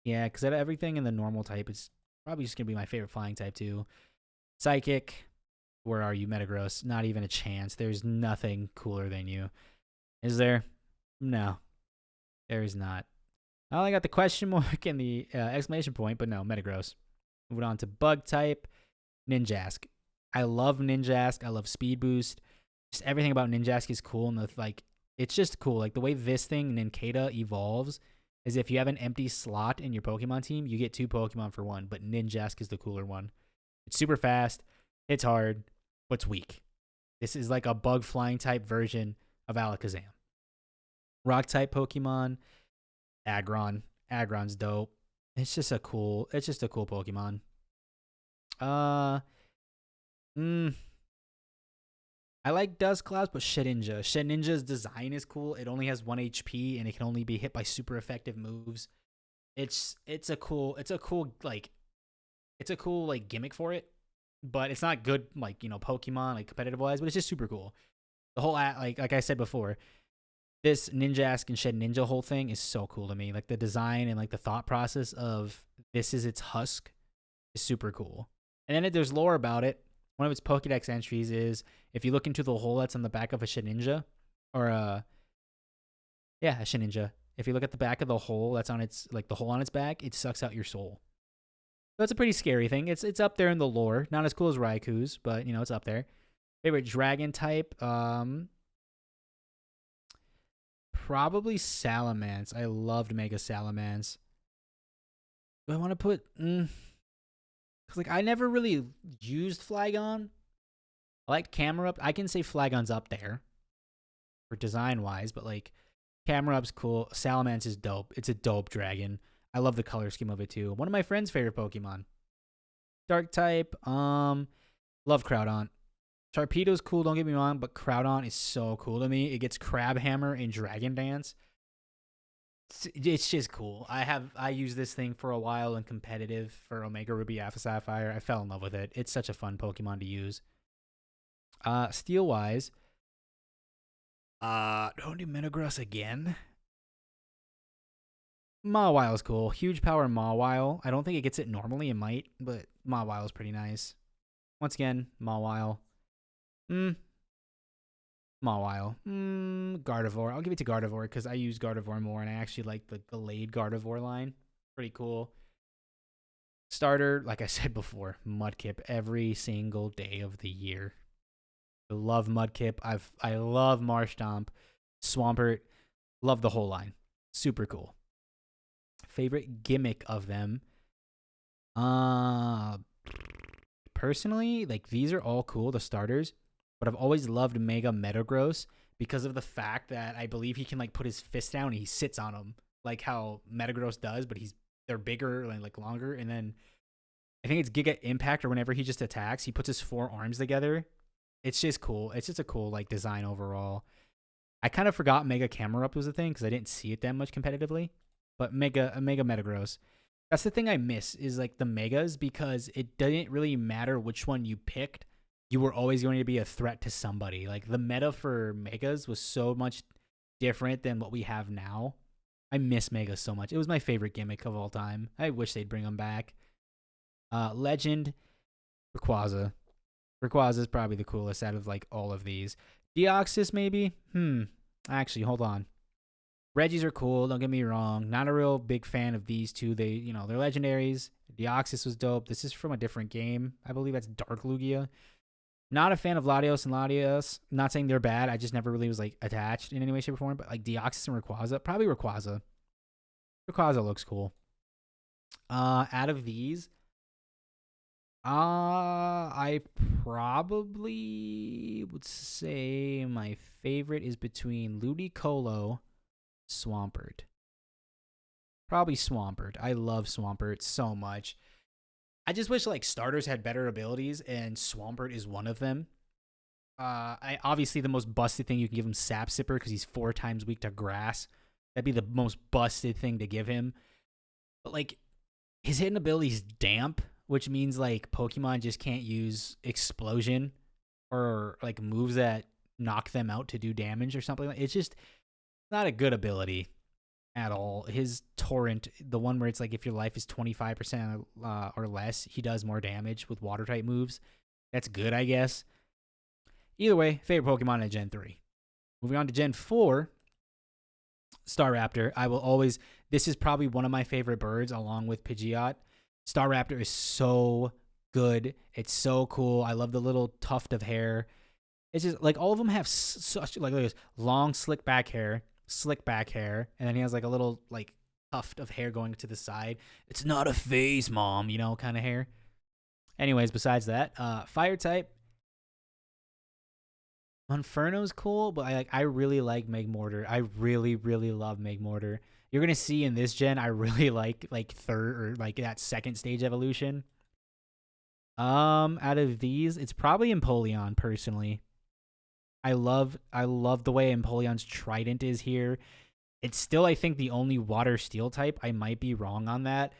[SPEAKER 1] Yeah, because out of everything in the normal type, it's probably just going to be my favorite flying type too. Psychic, where are you, Metagross? Not even a chance. There's nothing cooler than you. Is there? No, there is not. I only got the question mark and the exclamation point, but no, Metagross. Moving on to bug type, Ninjask. I love Ninjask. I love Speed Boost. Just everything about Ninjask is cool, and it's just cool. Like the way this thing, Nincada, evolves is if you have an empty slot in your Pokemon team, you get 2 Pokemon for 1, but Ninjask is the cooler one. It's super fast, it's hard, but it's weak. This is like a bug flying type version of Alakazam. Rock type Pokemon, Aggron. Aggron's dope. It's just a cool Pokemon. I like Dusclops, but Shedinja. Shedinja's design is cool. It only has 1 HP and it can only be hit by super effective moves. It's a cool gimmick for it, but it's not good like, Pokemon like competitive wise, but it's just super cool. The whole like I said before, this Ninjask and Shedinja whole thing is so cool to me. Like the design and like the thought process of this is its husk is super cool. And then there's lore about it. One of its Pokedex entries is if you look into the hole that's on the back of a Shedinja, or a Shedinja. If you look at the back of the hole that's on its the hole on its back, it sucks out your soul. So that's a pretty scary thing. It's up there in the lore. Not as cool as Raikou's, but it's up there. Favorite dragon type, probably Salamence. I loved Mega Salamence. Do I want to put? Because I never really used Flygon. I liked Camerupt. I can say Flygon's up there for design wise, but Camerupt's cool. Salamence is dope. It's a dope dragon. I love the color scheme of it too. One of my friend's favorite Pokemon. Dark type. Love Groudon. Sharpedo's cool, don't get me wrong, but Groudon is so cool to me. It gets Crabhammer and Dragon Dance. It's just cool. I used this thing for a while in competitive for Omega Ruby Alpha Sapphire. I fell in love with it. It's such a fun Pokemon to use. Steel wise, don't do Metagross again. Mawile is cool. Huge power Mawile. I don't think it gets it normally. It might, but Mawile is pretty nice. Once again, Mawile. Mawile. Gardevoir. I'll give it to Gardevoir because I use Gardevoir more and I actually like the Gallade Gardevoir line. Pretty cool. Starter, like I said before, Mudkip every single day of the year. I love Mudkip. I love Marshtomp, Swampert. Love the whole line. Super cool. Favorite gimmick of them? Personally, these are all cool, the starters. But I've always loved Mega Metagross because of the fact that I believe he can put his fist down and he sits on them like how Metagross does, but they're bigger and longer. And then I think it's Giga Impact or whenever he just attacks, he puts his 4 arms together. It's just cool. It's just a cool design overall. I kind of forgot Mega Camerupt was a thing because I didn't see it that much competitively. But Mega Metagross. That's the thing I miss is the Megas because it didn't really matter which one you picked. you were always going to be a threat to somebody. Like the meta for Megas was so much different than what we have now. I miss Megas so much. It was my favorite gimmick of all time. I wish they'd bring them back. Legend, Rayquaza. Rayquaza is probably the coolest out of like all of these. Deoxys maybe? Actually, hold on. Reggies are cool, don't get me wrong. Not a real big fan of these two. They're legendaries. Deoxys was dope. This is from a different game. I believe that's Dark Lugia. Not a fan of Latios and Latios. Not saying they're bad. I just never really was like attached in any way, shape, or form. But like Deoxys and Rayquaza, probably Rayquaza. Rayquaza looks cool. Out of these, I probably would say my favorite is between Ludicolo, Swampert. Probably Swampert. I love Swampert so much. I just wish like starters had better abilities, and Swampert is one of them. I obviously the most busted thing you can give him Sap Sipper because he's 4 times weak to grass. That'd be the most busted thing to give him. But like his hidden ability is damp, which means like Pokemon just can't use explosion or like moves that knock them out to do damage or something. It's just not a good ability at all. His Torrent, the one where it's like if your life is 25% or less, he does more damage with water type moves. That's good, I guess. Either way, favorite Pokemon in Gen 3. Moving on to Gen 4, Staraptor. This is probably one of my favorite birds along with Pidgeot. Staraptor is so good. It's so cool. I love the little tuft of hair. It's just like all of them have such like look at this, long slick back hair, and then he has like a little like tuft of hair going to the side. It's not a phase, mom, kind of hair. Anyways, besides that, fire type. Monferno's cool, but I really like Megmortar. I really, really love Megmortar. You're gonna see in this gen, I really like third or like that second stage evolution. Out of these, it's probably Empoleon personally. I love the way Empoleon's Trident is here. It's still, I think, the only water steel type. I might be wrong on that,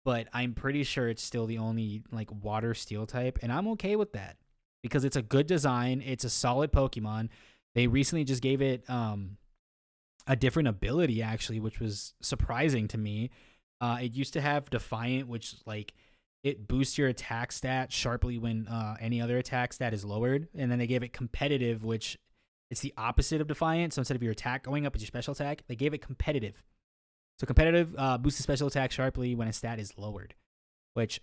[SPEAKER 1] but I'm pretty sure it's still the only like water steel type, and I'm okay with that because it's a good design. It's a solid Pokemon. They recently just gave it a different ability actually, which was surprising to me. It used to have Defiant, which like it boosts your attack stat sharply when any other attack stat is lowered, and then they gave it Competitive, which it's the opposite of Defiant. So instead of your attack going up, it's your special attack. They gave it Competitive. So Competitive boosts the special attack sharply when a stat is lowered, which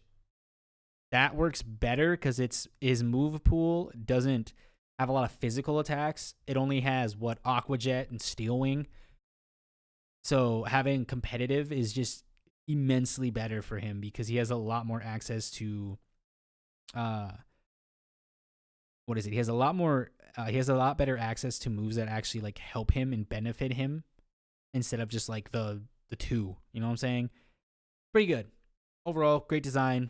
[SPEAKER 1] that works better because his move pool doesn't have a lot of physical attacks. It only has Aqua Jet and Steel Wing. So having Competitive is just immensely better for him because he has a lot more access to he has a lot better access to moves that actually like help him and benefit him instead of just like the two, you know what I'm saying? Pretty good. Overall, great design,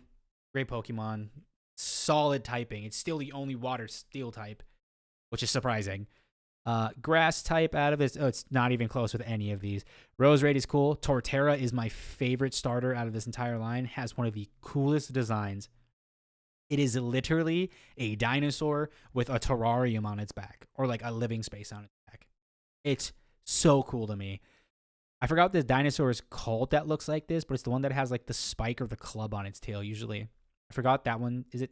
[SPEAKER 1] great Pokemon, solid typing. It's still the only water steel type, which is surprising. Grass type out of this, it's not even close with any of these. Roserade is cool. Torterra is my favorite starter out of this entire line. Has one of the coolest designs. It is literally a dinosaur with a terrarium on its back, or like a living space on its back. It's so cool to me. I forgot what this dinosaur is called that looks like this, but it's the one that has like the spike or the club on its tail usually. I forgot that one. Is it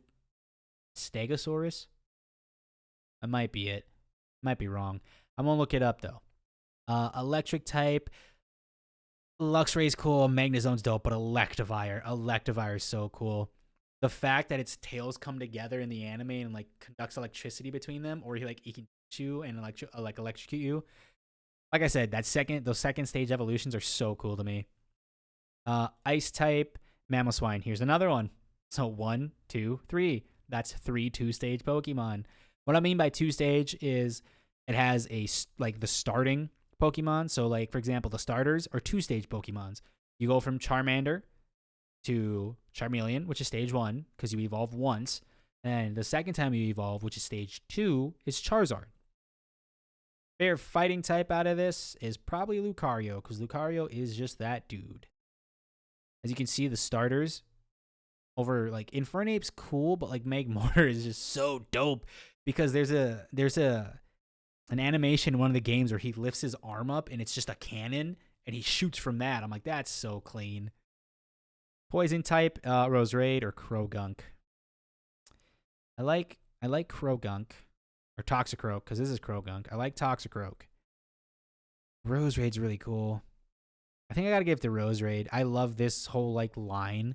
[SPEAKER 1] Stegosaurus? That might be it. Might be wrong. I'm going to look it up, though. Electric type. Luxray's cool. Magnezone's dope, but Electivire is so cool. The fact that its tails come together in the anime and like conducts electricity between them, or he can shoot you and electrocute you. Like I said, those second stage evolutions are so cool to me. Ice type. Mamoswine. Here's another one. So 1, 2, 3. That's 3 2-stage Pokemon. What I mean by 2-stage is it has the starting Pokemon. So like, for example, the starters are 2-stage Pokemons. You go from Charmander to Charmeleon, which is stage 1 because you evolve once. And the second time you evolve, which is stage 2, is Charizard. Favorite fighting type out of this is probably Lucario because Lucario is just that dude. As you can see, the starters over like Infernape's cool, but like Magmortar is just so dope because there's an animation in one of the games where he lifts his arm up and it's just a cannon and he shoots from that. I'm like, that's so clean. Poison type, Roserade or Croagunk. I like Croagunk or Toxicroak because this is Croagunk. I like Toxicroak. Roserade's really cool. I think I gotta give it to Roserade. I love this whole like line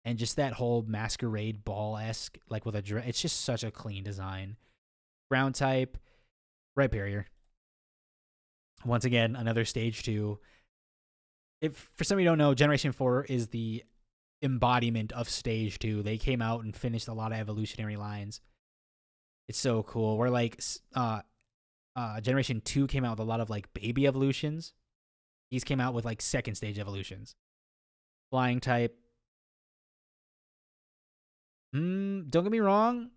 [SPEAKER 1] and just that whole masquerade ball-esque like with a it's just such a clean design. Ground type, Rhyperior. Once again, another stage 2. If for some of you don't know, Generation 4 is the embodiment of stage 2. They came out and finished a lot of evolutionary lines. It's so cool. Where like Generation 2 came out with a lot of like baby evolutions. These came out with like second stage evolutions. Flying type. Don't get me wrong.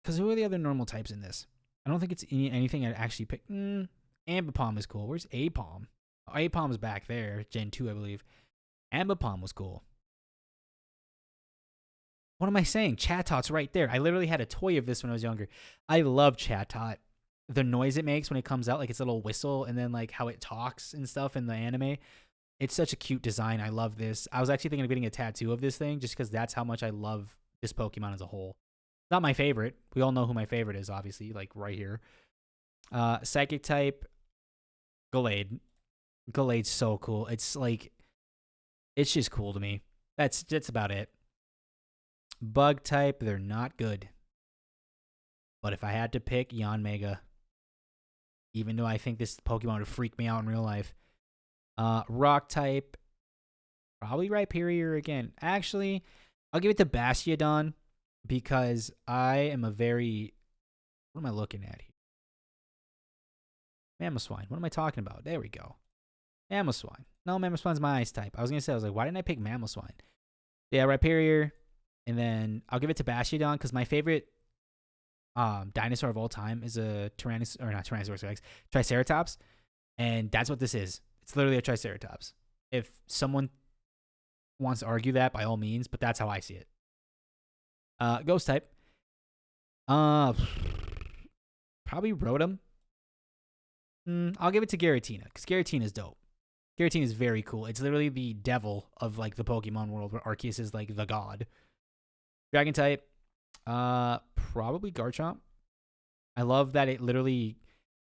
[SPEAKER 1] Because who are the other normal types in this? I don't think it's anything I'd actually pick. Ambipom is cool. Where's Apom? Oh, Apom's back there. Gen 2, I believe. Ambipom was cool. What am I saying? Chatot's right there. I literally had a toy of this when I was younger. I love Chatot. The noise it makes when it comes out, like its little whistle, and then like how it talks and stuff in the anime. It's such a cute design. I love this. I was actually thinking of getting a tattoo of this thing just because that's how much I love this Pokemon as a whole. Not my favorite. We all know who my favorite is, obviously, like right here. Psychic type, Gallade. Gallade's so cool. It's like, it's just cool to me. That's about it. Bug type, they're not good. But if I had to pick, Yanmega. Even though I think this Pokemon would freak me out in real life. Rock type, probably Rhyperior again. Actually, I'll give it to Bastiodon because I am a very... What am I looking at here? Mamoswine. What am I talking about? There we go. Mamoswine. No, Mamoswine's my ice type. I was like, why didn't I pick Mamoswine? Yeah, Rhyperior. And then I'll give it to Bastiodon because my favorite dinosaur of all time is a Triceratops. And that's what this is. It's literally a Triceratops. If someone wants to argue that, by all means, but that's how I see it. Ghost type. Probably Rotom. I'll give it to Giratina because Giratina is dope. Giratina is very cool. It's literally the devil of like the Pokemon world where Arceus is like the god. Dragon type. Probably Garchomp. I love that it literally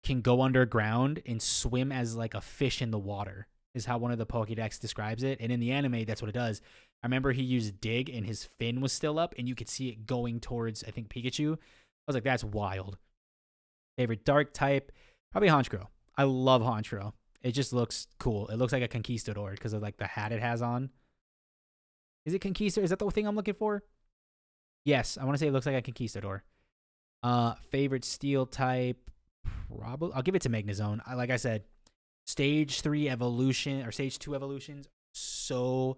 [SPEAKER 1] can go underground and swim as like a fish in the water is how one of the Pokédex describes it. And in the anime, that's what it does. I remember he used Dig and his fin was still up and you could see it going towards, I think, Pikachu. I was like, that's wild. Favorite dark type, probably Honchkrow. I love Honchkrow. It just looks cool. It looks like a Conquistador because of like the hat it has on. Is it Conquistador? Is that the thing I'm looking for? Yes, I want to say it looks like a Conquistador. Favorite steel type, probably I'll give it to Magnezone. Like I said, stage 3 evolution or stage 2 evolutions, so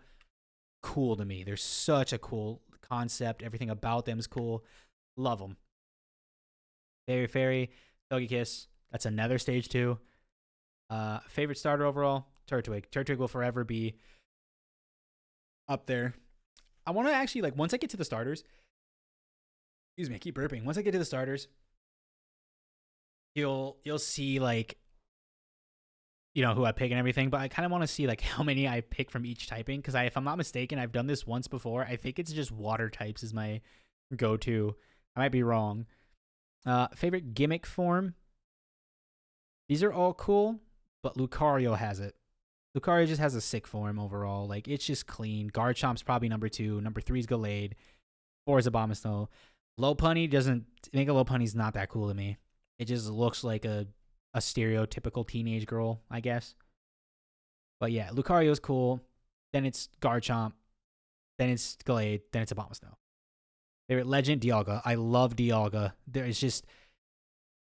[SPEAKER 1] cool to me. They're such a cool concept. Everything about them is cool. Love them. Fairy, Togekiss. That's another stage 2. Favorite starter overall, Turtwig. Turtwig will forever be up there. I want to actually, like, once I get to the starters, excuse me, I keep burping. Once I get to the starters, you'll see, like, you know, who I pick and everything, but I kind of want to see, like, how many I pick from each typing, because if I'm not mistaken, I've done this once before. I think it's just water types is my go-to. I might be wrong. Favorite gimmick form? These are all cool, but Lucario has it. Lucario just has a sick form overall. Like, it's just clean. Garchomp's probably number 2. Number 3 is Gallade. 4 is Abomasnow. Lopunny doesn't... Mega Lopunny's not that cool to me. It just looks like a stereotypical teenage girl, I guess. But yeah, Lucario's cool. Then it's Garchomp. Then it's Gallade. Then it's Abomasnow. Favorite legend, Dialga. I love Dialga.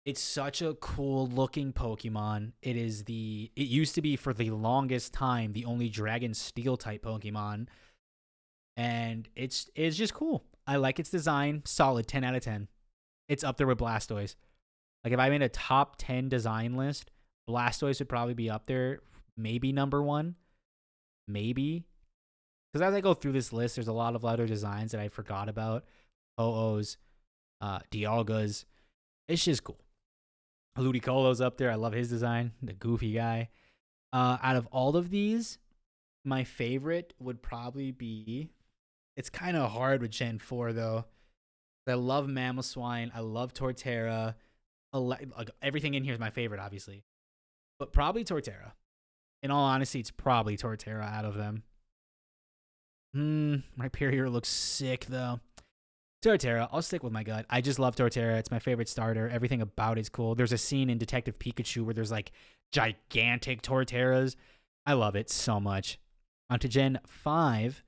[SPEAKER 1] It's such a cool looking Pokemon. It used to be for the longest time the only Dragon Steel type Pokemon. And it's just cool. I like its design. Solid 10 out of 10. It's up there with Blastoise. Like, if I made a top 10 design list, Blastoise would probably be up there. Maybe number 1. Maybe. Because as I go through this list, there's a lot of other designs that I forgot about. Ho-Ohs, Dialgas. It's just cool. Ludicolo's up there. I love his design. The goofy guy. Out of all of these, my favorite would probably be... It's kind of hard with Gen 4, though. I love Mamoswine. I love Torterra. Everything in here is my favorite, obviously. But probably Torterra. In all honesty, it's probably Torterra out of them. Rhyperior looks sick, though. Torterra. I'll stick with my gut. I just love Torterra. It's my favorite starter. Everything about it's cool. There's a scene in Detective Pikachu where there's like gigantic Torterras. I love it so much. On to Gen 5.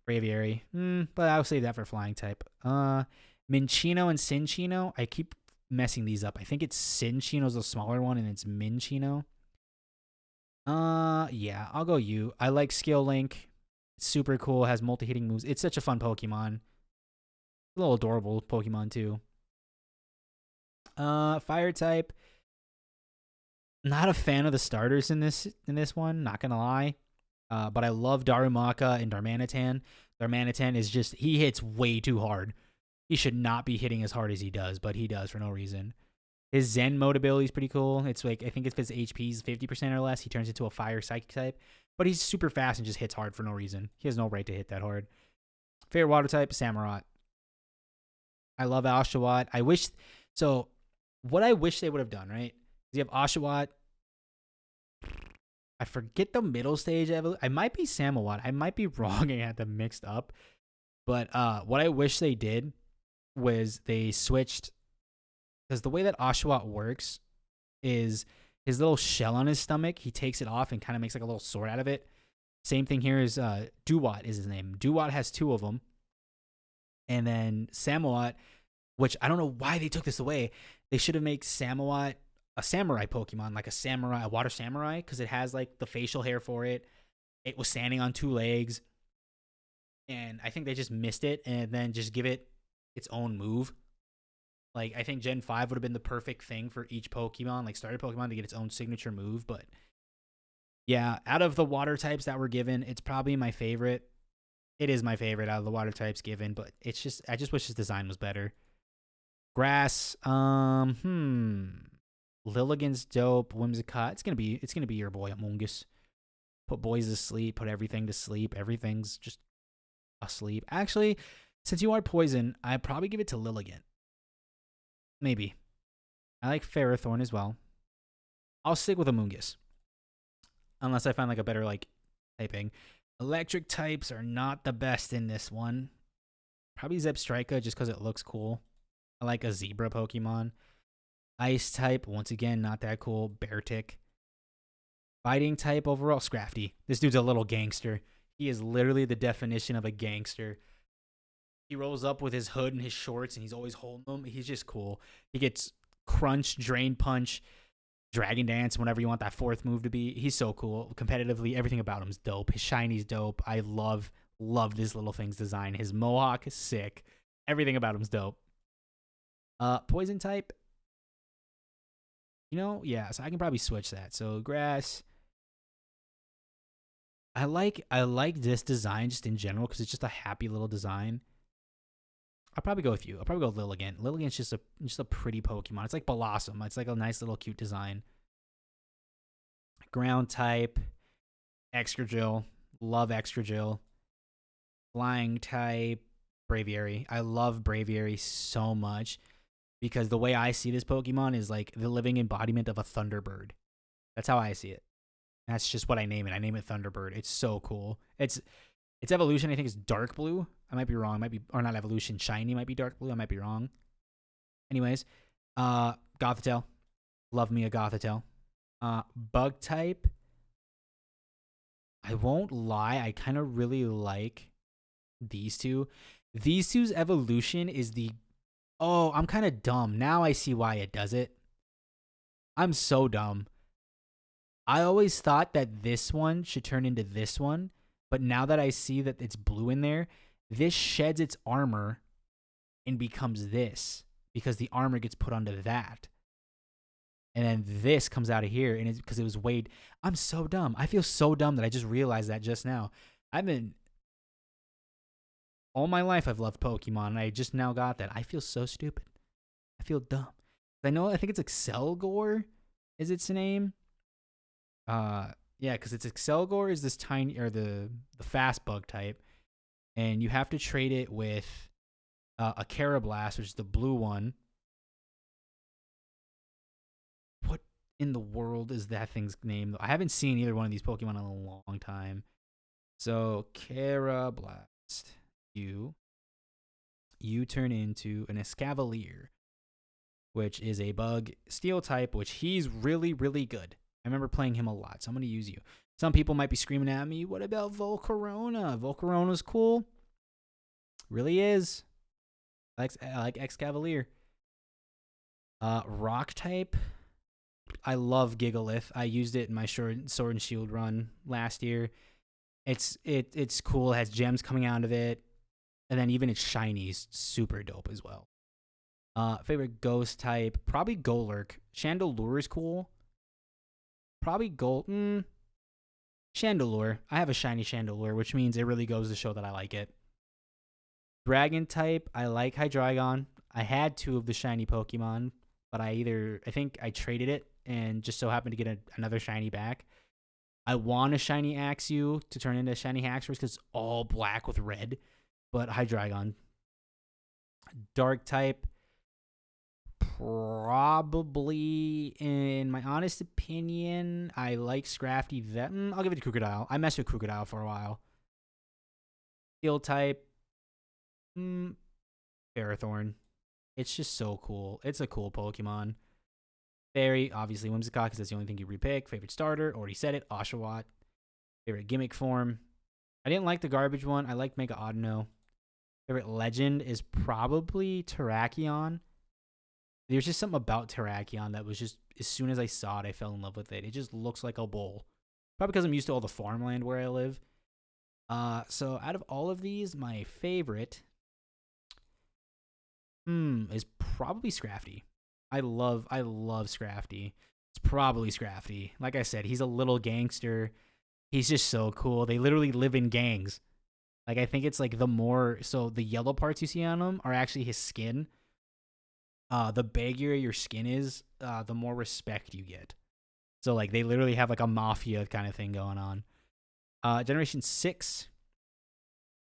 [SPEAKER 1] Braviary. But I'll save that for flying type. Minccino and Cinccino. I keep messing these up. I think it's Cinccino's the smaller one and it's Minccino. Yeah, I'll go you. I like Skill Link. It's super cool. Has multi-hitting moves. It's such a fun Pokemon. A little adorable Pokemon too. Fire type. Not a fan of the starters in this one, not gonna lie. But I love Darumaka and Darmanitan. Darmanitan is just, he hits way too hard. He should not be hitting as hard as he does, but he does for no reason. His Zen mode ability is pretty cool. It's like, I think if his HP is 50% or less, he turns into a fire psychic type. But he's super fast and just hits hard for no reason. He has no right to hit that hard. Favorite water type, Samurott. I love Oshawott. What I wish they would have done, right? You have Oshawott. I forget the middle stage evolution. I might be Samawat. I might be wrong and had them mixed up. But what I wish they did was they switched, because the way that Oshawott works is his little shell on his stomach, he takes it off and kind of makes like a little sword out of it. Same thing here is Dewott is his name. Dewott has 2 of them. And then Samawat, which I don't know why they took this away. They should have made Samawat a samurai Pokemon, like a water samurai, because it has like the facial hair for it. It was standing on 2 legs. And I think they just missed it and then just give it its own move. Like, I think Gen 5 would have been the perfect thing for each Pokemon, like starter Pokemon, to get its own signature move. But yeah, out of the water types that were given, it's probably my favorite. It is my favorite out of the water types given, but it's just, I just wish his design was better. Grass, Lilligant's dope. Whimsicott. It's gonna be your boy Amoonguss. Put boys to sleep. Put everything to sleep. Everything's just asleep. Actually, since you are poison, I'd probably give it to Lilligant. Maybe. I like Ferrothorn as well. I'll stick with Amoonguss. Unless I find like a better like typing. Electric types are not the best in this one. Probably Zebstrika just because it looks cool. I like a zebra Pokemon. Ice type, once again, not that cool. Beartic. Fighting type overall, Scrafty. This dude's a little gangster. He is literally the definition of a gangster. He rolls up with his hood and his shorts, and he's always holding them. He's just cool. He gets Crunch, Drain Punch, Dragon Dance, whatever you want that 4th move to be. He's so cool. Competitively, everything about him's dope. His shiny's dope. I love this little thing's design. His mohawk is sick. Everything about him's dope. Poison type. Yeah, so I can probably switch that. So grass. I like this design just in general because it's just a happy little design. I'll probably go with you. I'll probably go Lilligant. Lilligant's just a pretty Pokemon. It's like Blossom. It's like a nice little cute design. Ground type. Excadrill. Love Excadrill. Flying type. Braviary. I love Braviary so much because the way I see this Pokemon is like the living embodiment of a Thunderbird. That's how I see it. That's just what I name it. I name it Thunderbird. It's so cool. Its evolution, I think, is dark blue. I might be wrong. Or not evolution. Shiny might be dark blue. I might be wrong. Anyways, Gothitelle. Love me a Gothitelle. Bug type. I won't lie. I kind of really like these two. These two's evolution is the... Oh, I'm kind of dumb. Now I see why it does it. I'm so dumb. I always thought that this one should turn into this one, but now that I see that it's blue in there, this sheds its armor and becomes this because the armor gets put onto that. And then this comes out of here, and it's because it was weighed. I'm so dumb. I feel so dumb that I just realized that just now. I've been all my life I've loved Pokemon, and I just now got that. I feel so stupid. I feel dumb. I think it's Excelgor is its name. Yeah, because it's Excelgor is this tiny, or the fast bug type, and you have to trade it with a Carablast, which is the blue one. What in the world is that thing's name? I haven't seen either one of these Pokemon in a long time. So Carablast, you turn into an Escavalier, which is a bug steel type, which he's really, really good. I remember playing him a lot, so I'm going to use you. Some people might be screaming at me, what about Volcarona? Volcarona's cool. Really is. I like Excavalier. Rock type. I love Gigalith. I used it in my Sword and Shield run last year. It's cool. It has gems coming out of it. And then even its shinies, super dope as well. Favorite ghost type, probably Golurk. Chandelure is cool. Probably Chandelure. I have a shiny Chandelure, which means it really goes to show that I like it. Dragon type, I like Hydreigon. I had 2 of the shiny Pokemon, but I think I traded it and just so happened to get another shiny back. I want a shiny Axew to turn into a shiny Haxorus because it's all black with red, but Hydreigon. Dark type, probably, in my honest opinion, I like Scrafty. I'll give it to Crocodile. I messed with Crocodile for a while. Steel type, Ferrothorn. It's just so cool. It's a cool Pokemon. Fairy, obviously Whimsicott, because that's the only thing you repick. Favorite starter, already said it, Oshawott. Favorite gimmick form, I didn't like the garbage one. I like Mega Audino. Favorite legend is probably Terrakion. There's just something about Terrakion that was just, as soon as I saw it, I fell in love with it. It just looks like a bowl. Probably because I'm used to all the farmland where I live. So out of all of these, my favorite is probably Scrafty. I love Scrafty. It's probably Scrafty. Like I said, he's a little gangster. He's just so cool. They literally live in gangs. Like, I think it's like so the yellow parts you see on him are actually his skin. The baggier your skin is, the more respect you get. So like they literally have like a mafia kind of thing going on. Generation 6.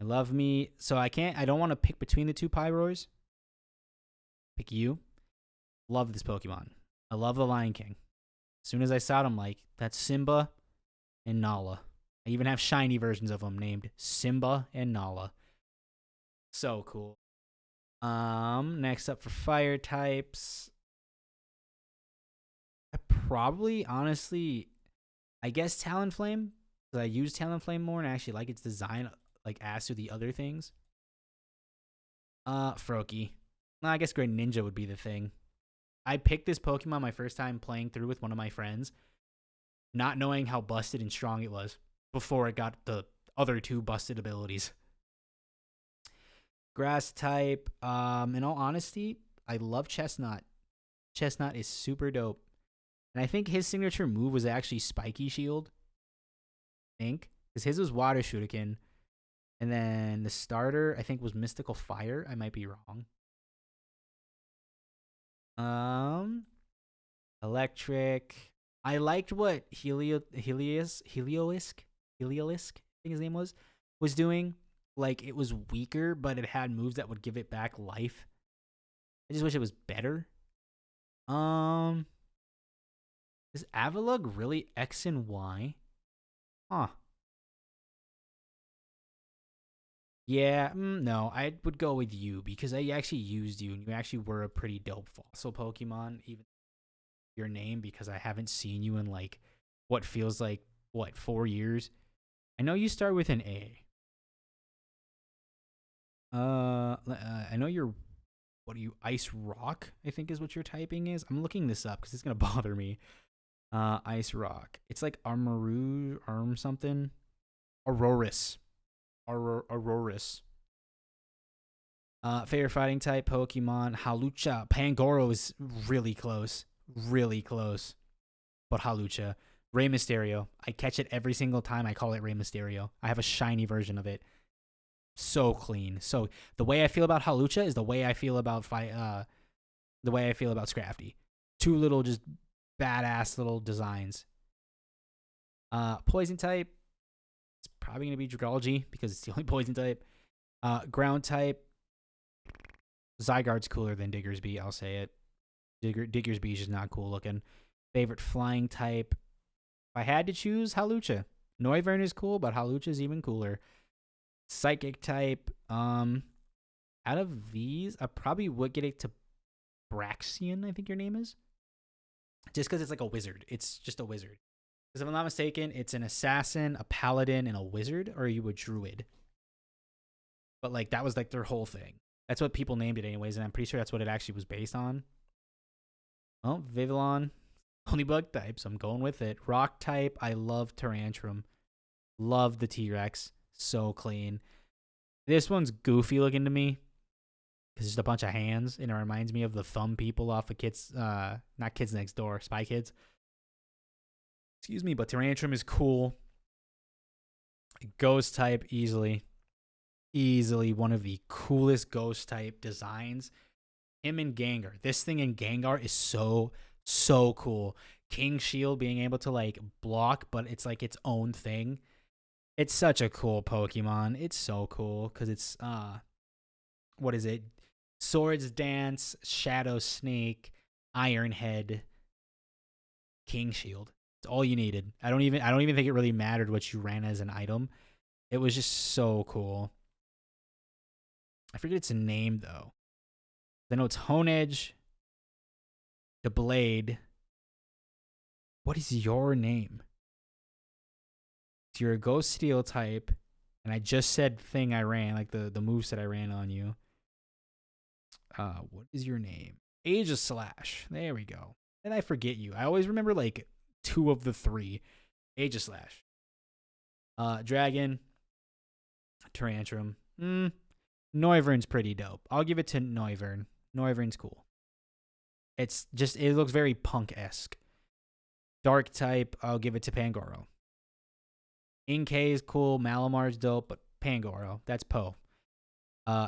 [SPEAKER 1] I love me. So I don't want to pick between the 2 Pyroars. Pick you. Love this Pokemon. I love the Lion King. As soon as I saw it, I'm like, that's Simba and Nala. I even have shiny versions of them named Simba and Nala. So cool. Next up for fire types. I probably, honestly, I guess Talonflame. Because I use Talonflame more and I actually like its design, like, as to the other things. Froakie. Well, I guess Greninja would be the thing. I picked this Pokemon my first time playing through with one of my friends, not knowing how busted and strong it was before it got the other 2 busted abilities. Grass type. In all honesty, I love Chestnut. Chestnut is super dope. And I think his signature move was actually Spiky Shield. I think. Because his was Water Shuriken. And then the starter, I think, was Mystical Fire. I might be wrong. Electric. I liked what Heliolisk, I think his name was doing. Like, it was weaker, but it had moves that would give it back life. I just wish it was better. Is Avalugg really X and Y? Huh. Yeah, no, I would go with you because I actually used you, and you actually were a pretty dope fossil Pokemon, even your name, because I haven't seen you in, like, what feels like, 4 years? I know you start with an A. I know you're, what are you, Ice Rock, I think is what your typing is. I'm looking this up because it's going to bother me. Ice Rock. It's like Arm something. Aurorus. Aurorus. Favorite fighting type Pokemon, Hawlucha. Pangoro is really close. really close. But Hawlucha. Rey Mysterio. I catch it every single time. I call it Rey Mysterio. I have a shiny version of it. So clean. So the way I feel about Hawlucha is the way I feel about Scrafty. Two little just badass little designs. Poison type. It's probably gonna be Dragalge because it's the only poison type. Ground type. Zygarde's cooler than Diggersby. I'll say it. Diggersby is just not cool looking. Favorite flying type. If I had to choose, Hawlucha. Noivern is cool, but Hawlucha is even cooler. Psychic type. Out of these, I probably would get it to Braxian, I think your name is. Just because it's like a wizard. It's just a wizard. Because if I'm not mistaken, it's an assassin, a paladin, and a wizard, or are you a druid? But like that was like their whole thing. That's what people named it anyways, and I'm pretty sure that's what it actually was based on. Oh, Vivillon. Only bug type, so I'm going with it. Rock type, I love Tyrantrum. Love the T-Rex. So clean. This one's goofy looking to me. Because it's just a bunch of hands, and it reminds me of the thumb people off of not Kids Next Door, Spy Kids. Excuse me, but Tyrantrum is cool. Ghost type, easily one of the coolest ghost type designs. Him and Gengar. This thing in Gengar is so cool. King Shield being able to like block, but it's like its own thing. It's such a cool Pokemon. It's so cool because it's what is it? Swords Dance, Shadow Snake, Iron Head, King Shield. It's all you needed. I don't even think it really mattered what you ran as an item. It was just so cool. I forget its name though. I know it's Honedge, the Blade. What is your name? So you're a Ghost Steel type, and I just said thing I ran, like the moveset I ran on you. What is your name? Aegislash. There we go. And I forget you. I always remember like 2 of the 3. Aegislash. Dragon. Tyrantrum. Noivern's pretty dope. I'll give it to Noivern. Noivern's cool. It looks very punk-esque. Dark type, I'll give it to Pangoro. Inkay is cool. Malamar's dope, but Pangoro. That's Poe.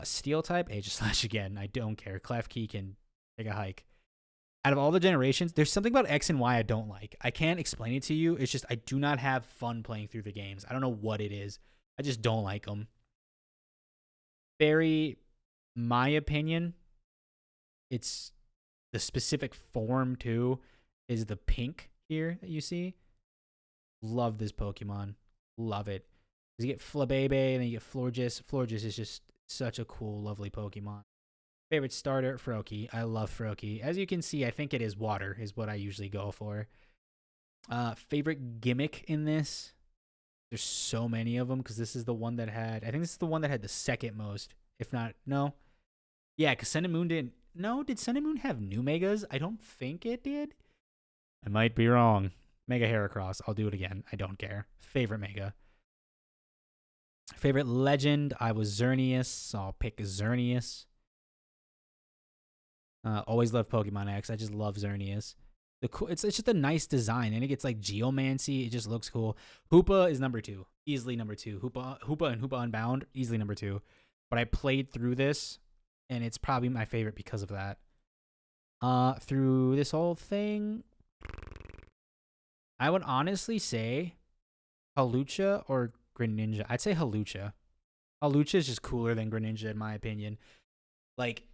[SPEAKER 1] Steel type, Aegislash again. I don't care. Klefki can take a hike. Out of all the generations, there's something about X and Y I don't like. I can't explain it to you. It's just I do not have fun playing through the games. I don't know what it is. I just don't like them. Fairy, my opinion, it's the specific form too, is the pink here that you see. Love this Pokemon. Love it. You get Flabébé and then you get Florges. Florges is just such a cool, lovely Pokemon. Favorite starter, Froakie. I love Froakie. As you can see, I think it is water is what I usually go for. Favorite gimmick in this? There's so many of them because this is the one that had... I think this is the one that had the second most. If not, no. Yeah, because Sun and Moon didn't... No, did Sun and Moon have new Megas? I don't think it did. I might be wrong. Mega Heracross. I'll do it again. I don't care. Favorite Mega. Favorite legend? I was Xerneas, so I'll pick Xerneas. Always love Pokemon X. I just love Xerneas. It's just a nice design, and it gets like Geomancy. It just looks cool. Hoopa is number 2, easily number 2. Hoopa and Hoopa Unbound, easily number 2. But I played through this, and it's probably my favorite because of that. Through this whole thing, I would honestly say Hawlucha or Greninja. I'd say Hawlucha. Hawlucha is just cooler than Greninja in my opinion. Like,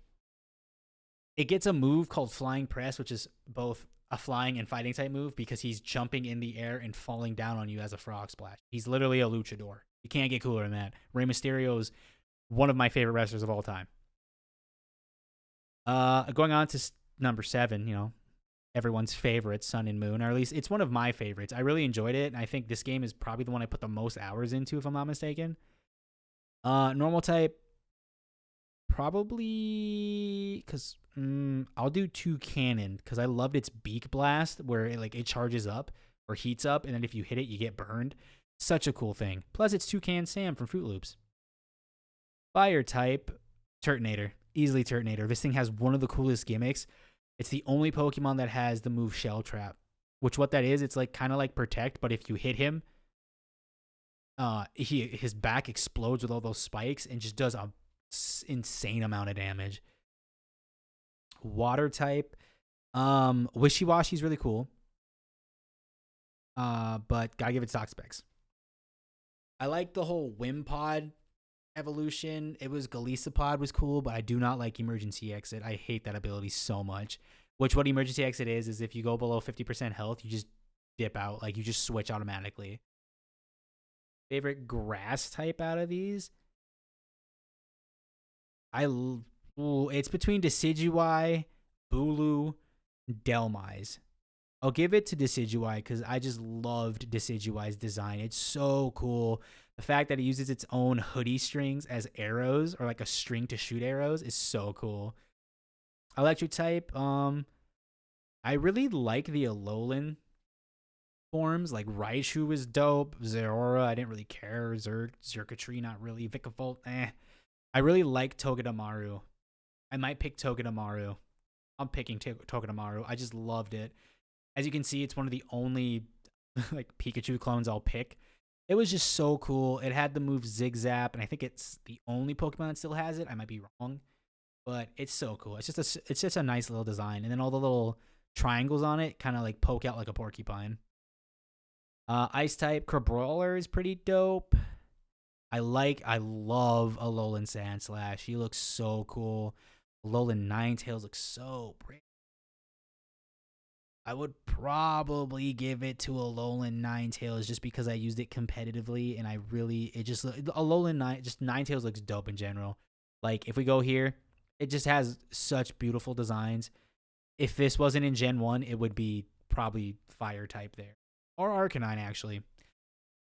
[SPEAKER 1] it gets a move called Flying Press, which is both a flying and fighting type move because he's jumping in the air and falling down on you as a frog splash. He's literally a luchador. You can't get cooler than that. Rey Mysterio is one of my favorite wrestlers of all time. Going on to number 7, you know, everyone's favorite, Sun and Moon, or at least it's one of my favorites. I really enjoyed it, and I think this game is probably the one I put the most hours into, if I'm not mistaken. Normal type, probably because I'll do Toucannon because I loved its Beak Blast where it charges up or heats up, and then if you hit it, you get burned. Such a cool thing. Plus, it's Toucan Sam from Fruit Loops. Fire type, Turtonator. Easily Turtonator. This thing has one of the coolest gimmicks. It's the only Pokemon that has the move Shell Trap, which what that is, it's like kind of like Protect, but if you hit him, his back explodes with all those spikes and just does a insane amount of damage. Water type, Wishy-Washy is really cool, but gotta give it stock specs. I like the whole Wimpod evolution. It was Golisopod was cool, but I do not like Emergency Exit. I hate that ability so much. Which what Emergency Exit is if you go below 50% health, you just dip out. Like you just switch automatically. Favorite grass type out of these? It's between Decidueye, Bulu, Delmise. I'll give it to Decidueye because I just loved Decidueye's design. It's so cool. The fact that it uses its own hoodie strings as arrows or like a string to shoot arrows is so cool. Electric type, I really like the Alolan forms. Like Raichu was dope. Zeraora, I didn't really care. Xurkitree, not really. Vikavolt, I really like Togedemaru. I might pick Togedemaru. I'm picking Togedemaru. I just loved it. As you can see, it's one of the only like Pikachu clones I'll pick. It was just so cool. It had the move Zigzap, and I think it's the only Pokemon that still has it. I might be wrong, but it's so cool. It's just a nice little design, and then all the little triangles on it kind of like poke out like a porcupine. Ice type Crabrawler is pretty dope. I love Alolan Sandslash. He looks so cool. Alolan Ninetales looks so pretty. I would probably give it to Alolan Ninetales just because I used it competitively, and Ninetales looks dope in general. Like if we go here, it just has such beautiful designs. If this wasn't in Gen 1, it would be probably Fire type there. Or Arcanine, actually.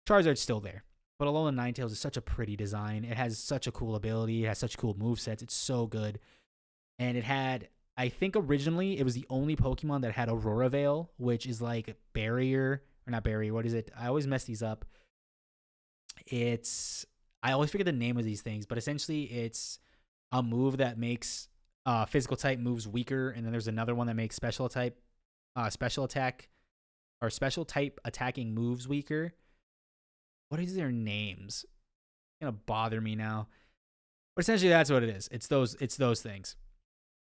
[SPEAKER 1] Charizard's still there. But Alolan Ninetales is such a pretty design. It has such a cool ability. It has such cool movesets. It's so good. And it had, I think originally, it was the only Pokemon that had Aurora Veil, which is like barrier, or not barrier, what is it? I always mess these up. I always forget the name of these things, but essentially it's a move that makes physical type moves weaker, and then there's another one that makes special type attacking moves weaker. What is their names? It's gonna bother me now. But essentially that's what it is. It's those things.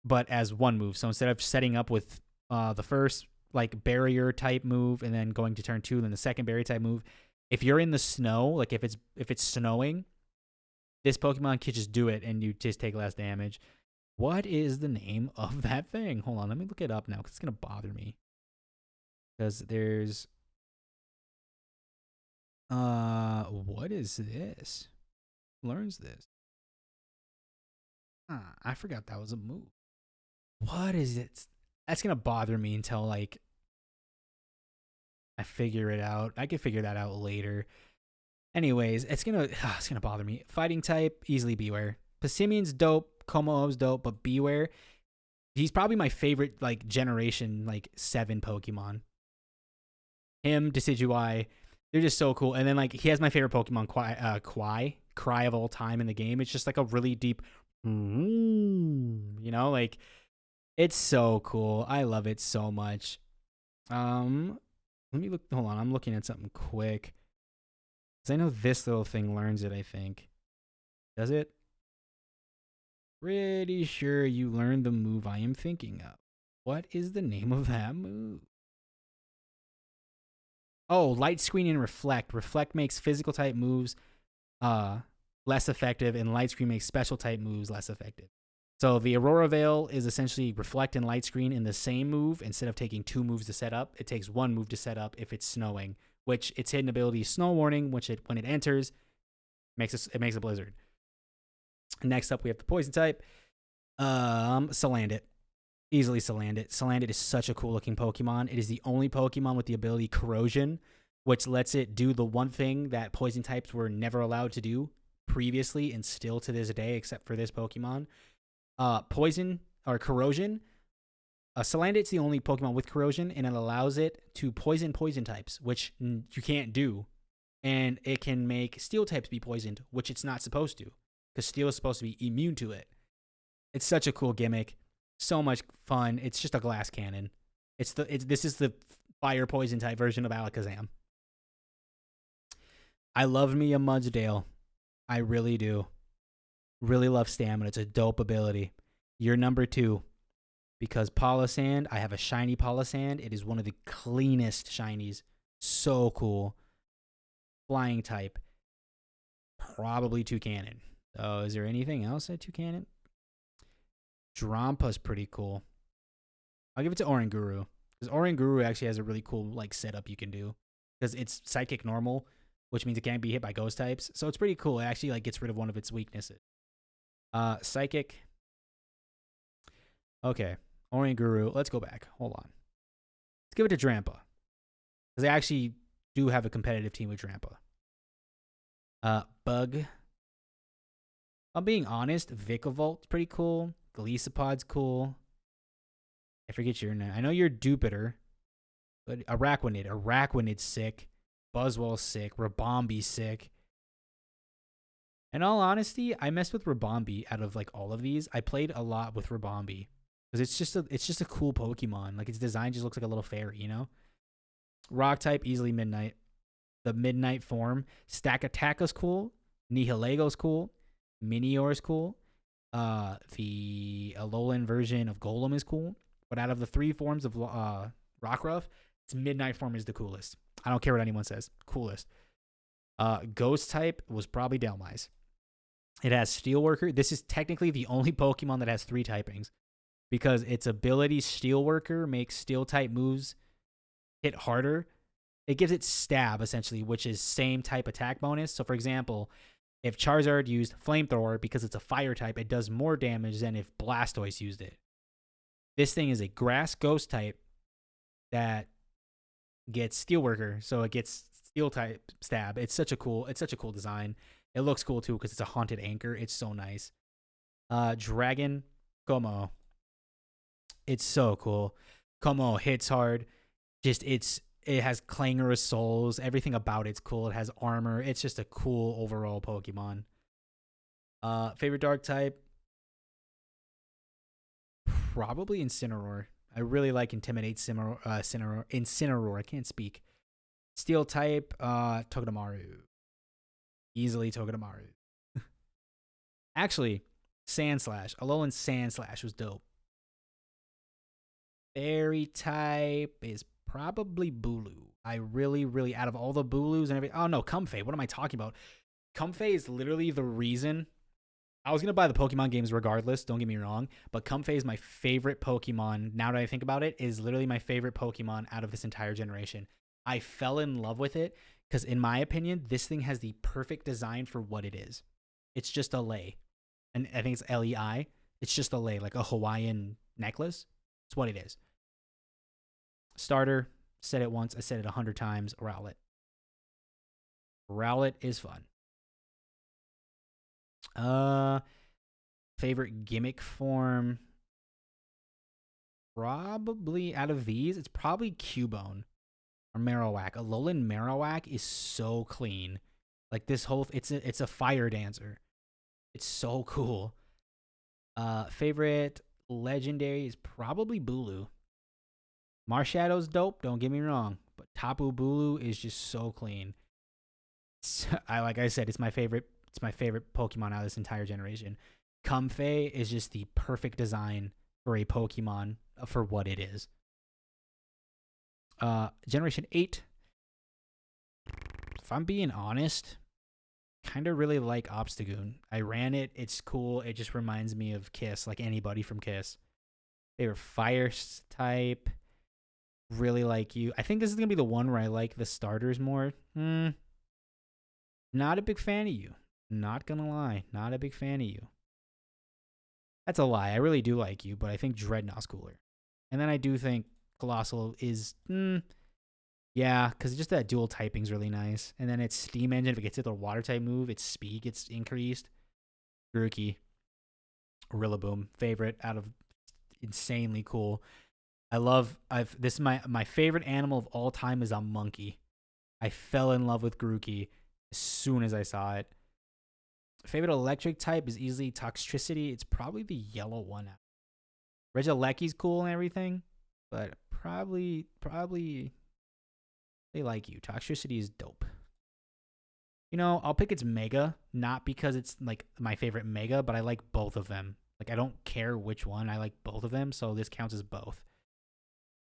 [SPEAKER 1] But as one move. So instead of setting up with the first like barrier type move and then going to turn 2 and then the second barrier type move, if you're in the snow, like if it's snowing, this Pokemon can just do it and you just take less damage. What is the name of that thing? Hold on, let me look it up now because it's gonna bother me. Because there's what is this? Learns this. I forgot that was a move. What is it? That's gonna bother me until like I figure it out. I can figure that out later. Anyways, it's gonna bother me. Fighting type, easily Bewear. Passimian's dope, Como-O's dope, but Bewear, he's probably my favorite like generation like 7 Pokemon. Him, Decidueye, they're just so cool. And then like he has my favorite Pokemon, Cry of all time in the game. It's just like a really deep, like it's so cool. I love it so much. Let me look. Hold on, I'm looking at something quick. Because I know this little thing learns it, I think. Does it? Pretty sure you learned the move I am thinking of. What is the name of that move? Oh, Light Screen and Reflect. Reflect makes physical type moves less effective, and Light Screen makes special type moves less effective. So the Aurora Veil is essentially Reflect and Light Screen in the same move. Instead of taking 2 moves to set up, it takes 1 move to set up if it's snowing, which its hidden ability is Snow Warning, which when it enters, it makes a blizzard. Next up, we have the Poison type. Salandit. Easily Salandit. Salandit is such a cool looking Pokemon. It is the only Pokemon with the ability Corrosion, which lets it do the one thing that poison types were never allowed to do previously and still to this day, except for this Pokemon. Poison or Corrosion. Salandit's the only Pokemon with Corrosion, and it allows it to poison types, which you can't do. And it can make Steel types be poisoned, which it's not supposed to, because Steel is supposed to be immune to it. It's such a cool gimmick. So much fun. It's just a glass cannon. This is the fire poison type version of Alakazam. I love me a Mudsdale. I really do. Really love stamina. It's a dope ability. You're number 2. Because Palossand, I have a shiny Palossand. It is one of the cleanest shinies. So cool. Flying type. Probably Toucannon. So is there anything else at Toucannon? Drompa's pretty cool. I'll give it to Oranguru. Because Oranguru actually has a really cool like setup you can do. Because it's Psychic Normal, which means it can't be hit by ghost types. So it's pretty cool. It actually like gets rid of one of its weaknesses. Psychic. Okay. Oranguru. Let's go back. Hold on. Let's give it to Drampa. Because they actually do have a competitive team with Drampa. Bug. I'm being honest, Vikavolt pretty cool. Golisopod's cool. I forget your name. I know you're Jupiter. But Araquanid. Araquanid's sick. Buzzwell's sick. Rabombi's sick. In all honesty, I messed with Rabombi out of like all of these. I played a lot with Rabombi. Because it's just a cool Pokemon. Like its design just looks like a little fairy, you know? Rock type, easily Midnight. The Midnight form. Stack Attack cool. Nihilego's cool. Minior's cool. The Alolan version of Golem is cool. But out of the 3 forms of Rockruff, its Midnight form is the coolest. I don't care what anyone says. Coolest. Ghost type was probably Dhelmise. It has Steelworker. This is technically the only Pokemon that has 3 typings. Because its ability Steelworker makes Steel type moves hit harder. It gives it Stab, essentially, which is same type attack bonus. So, for example, if Charizard used Flamethrower because it's a fire type, it does more damage than if Blastoise used it. This thing is a Grass Ghost type that gets Steelworker, so it gets Steel type Stab. It's such a cool design. It looks cool too because it's a haunted anchor. It's so nice. Dragon Como. It's so cool. Como hits hard. It has clangorous souls. Everything about it's cool. It has armor. It's just a cool overall Pokemon. Favorite dark type? Probably Incineroar. I really like Intimidate Incineroar. I can't speak. Steel type, Togedemaru. Easily Togedemaru. Actually, Sandslash. Alolan Sandslash was dope. Fairy type is probably Bulu. I really, out of all the Bulus and everything. Oh, no, Comfey. What am I talking about? Comfey is literally the reason. I was going to buy the Pokemon games regardless, don't get me wrong. But Comfey is my favorite Pokemon. Now that I think about it, is literally my favorite Pokemon out of this entire generation. I fell in love with it because, in my opinion, this thing has the perfect design for what it is. It's just a lei. And I think it's LEI. It's just a lei, like a Hawaiian necklace. It's what it is. Starter, said it once, I said it 100 times, Rowlet. Rowlet is fun. Favorite gimmick form? Probably out of these, it's probably Cubone or Marowak. Alolan Marowak is so clean. Like this whole, it's a fire dancer. It's so cool. Favorite legendary is probably Bulu. Marshadow's dope, don't get me wrong, but Tapu Bulu is just so clean. Like I said, it's my favorite Pokemon out of this entire generation. Comfey is just the perfect design for a Pokemon for what it is. Generation 8. If I'm being honest, kind of really like Obstagoon. I ran it. It's cool. It just reminds me of Kiss, like anybody from Kiss. They were fire type. Really like you. I think this is going to be the one where I like the starters more. Not a big fan of you. Not going to lie. Not a big fan of you. That's a lie. I really do like you, but I think Dreadnought's cooler. And then I do think Colossal is, yeah, because just that dual typing's really nice. And then its Steam Engine, if it gets hit with a water type move, its speed gets increased. Grookey. Rillaboom. Favorite out of insanely cool. This is my favorite animal of all time is a monkey. I fell in love with Grookey as soon as I saw it. Favorite electric type is easily Toxtricity. It's probably the yellow one. Regieleki's cool and everything, but probably they like you. Toxtricity is dope. You know, I'll pick its Mega, not because it's like my favorite Mega, but I like both of them. Like I don't care which one, I like both of them, so this counts as both.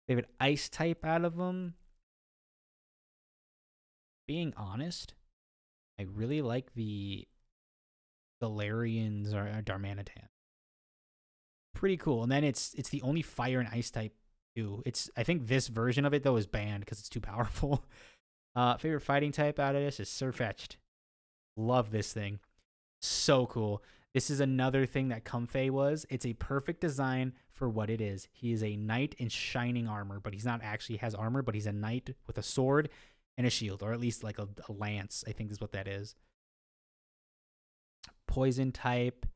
[SPEAKER 1] Favorite Ice type out of them? Being honest, I really like the Galarians or Darmanitan. Pretty cool. And then it's the only Fire and Ice type too. It's I think this version of it though is banned because it's too powerful. Favorite fighting type out of this is Sirfetch'd. Love this thing. So cool. This is another thing that Comfey was. It's a perfect design for what it is. He is a knight in shining armor, but he's not actually has armor, but he's a knight with a sword and a shield, or at least like a lance, I think is what that is. Poison type.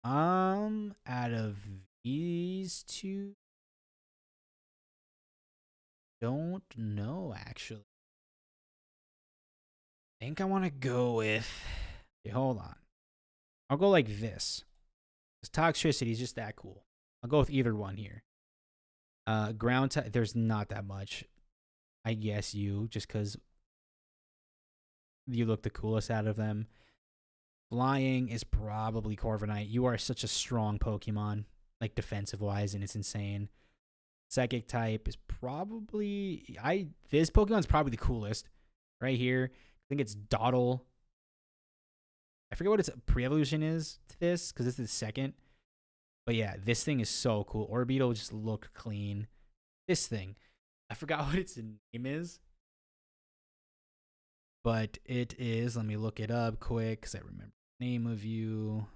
[SPEAKER 1] Out of these two, don't know actually. I think I want to go with. Okay, hold on. I'll go like this. This Toxtricity is just that cool. I'll go with either one here. Ground type. There's not that much. I guess you just because you look the coolest out of them. Flying is probably Corviknight. You are such a strong Pokemon, like defensive wise, and it's insane. Psychic type is probably this Pokemon's probably the coolest right here. I think it's Dottle. I forget what its pre-evolution is to this because this is the second. But yeah, this thing is so cool. Orbeetle just looked clean. This thing, I forgot what its name is, but it is. Let me look it up quick because I remember the name of you.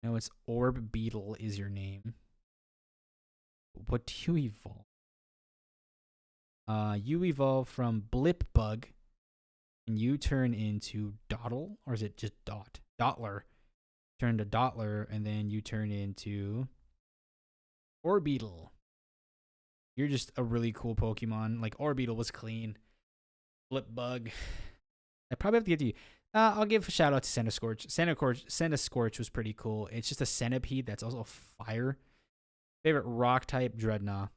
[SPEAKER 1] No, it's Orbeetle is your name. What do you evolve? You evolve from Blipbug, and you turn into Dottle, or is it just Dottler? Turn to Dottler, and then you turn into Orbeetle. You're just a really cool Pokemon. Like Orbeetle was clean. Blipbug. I probably have to get to you. I'll give a shout out to Centiskorch. Centiskorch was pretty cool. It's just a centipede that's also fire. Favorite rock type, Dreadnought.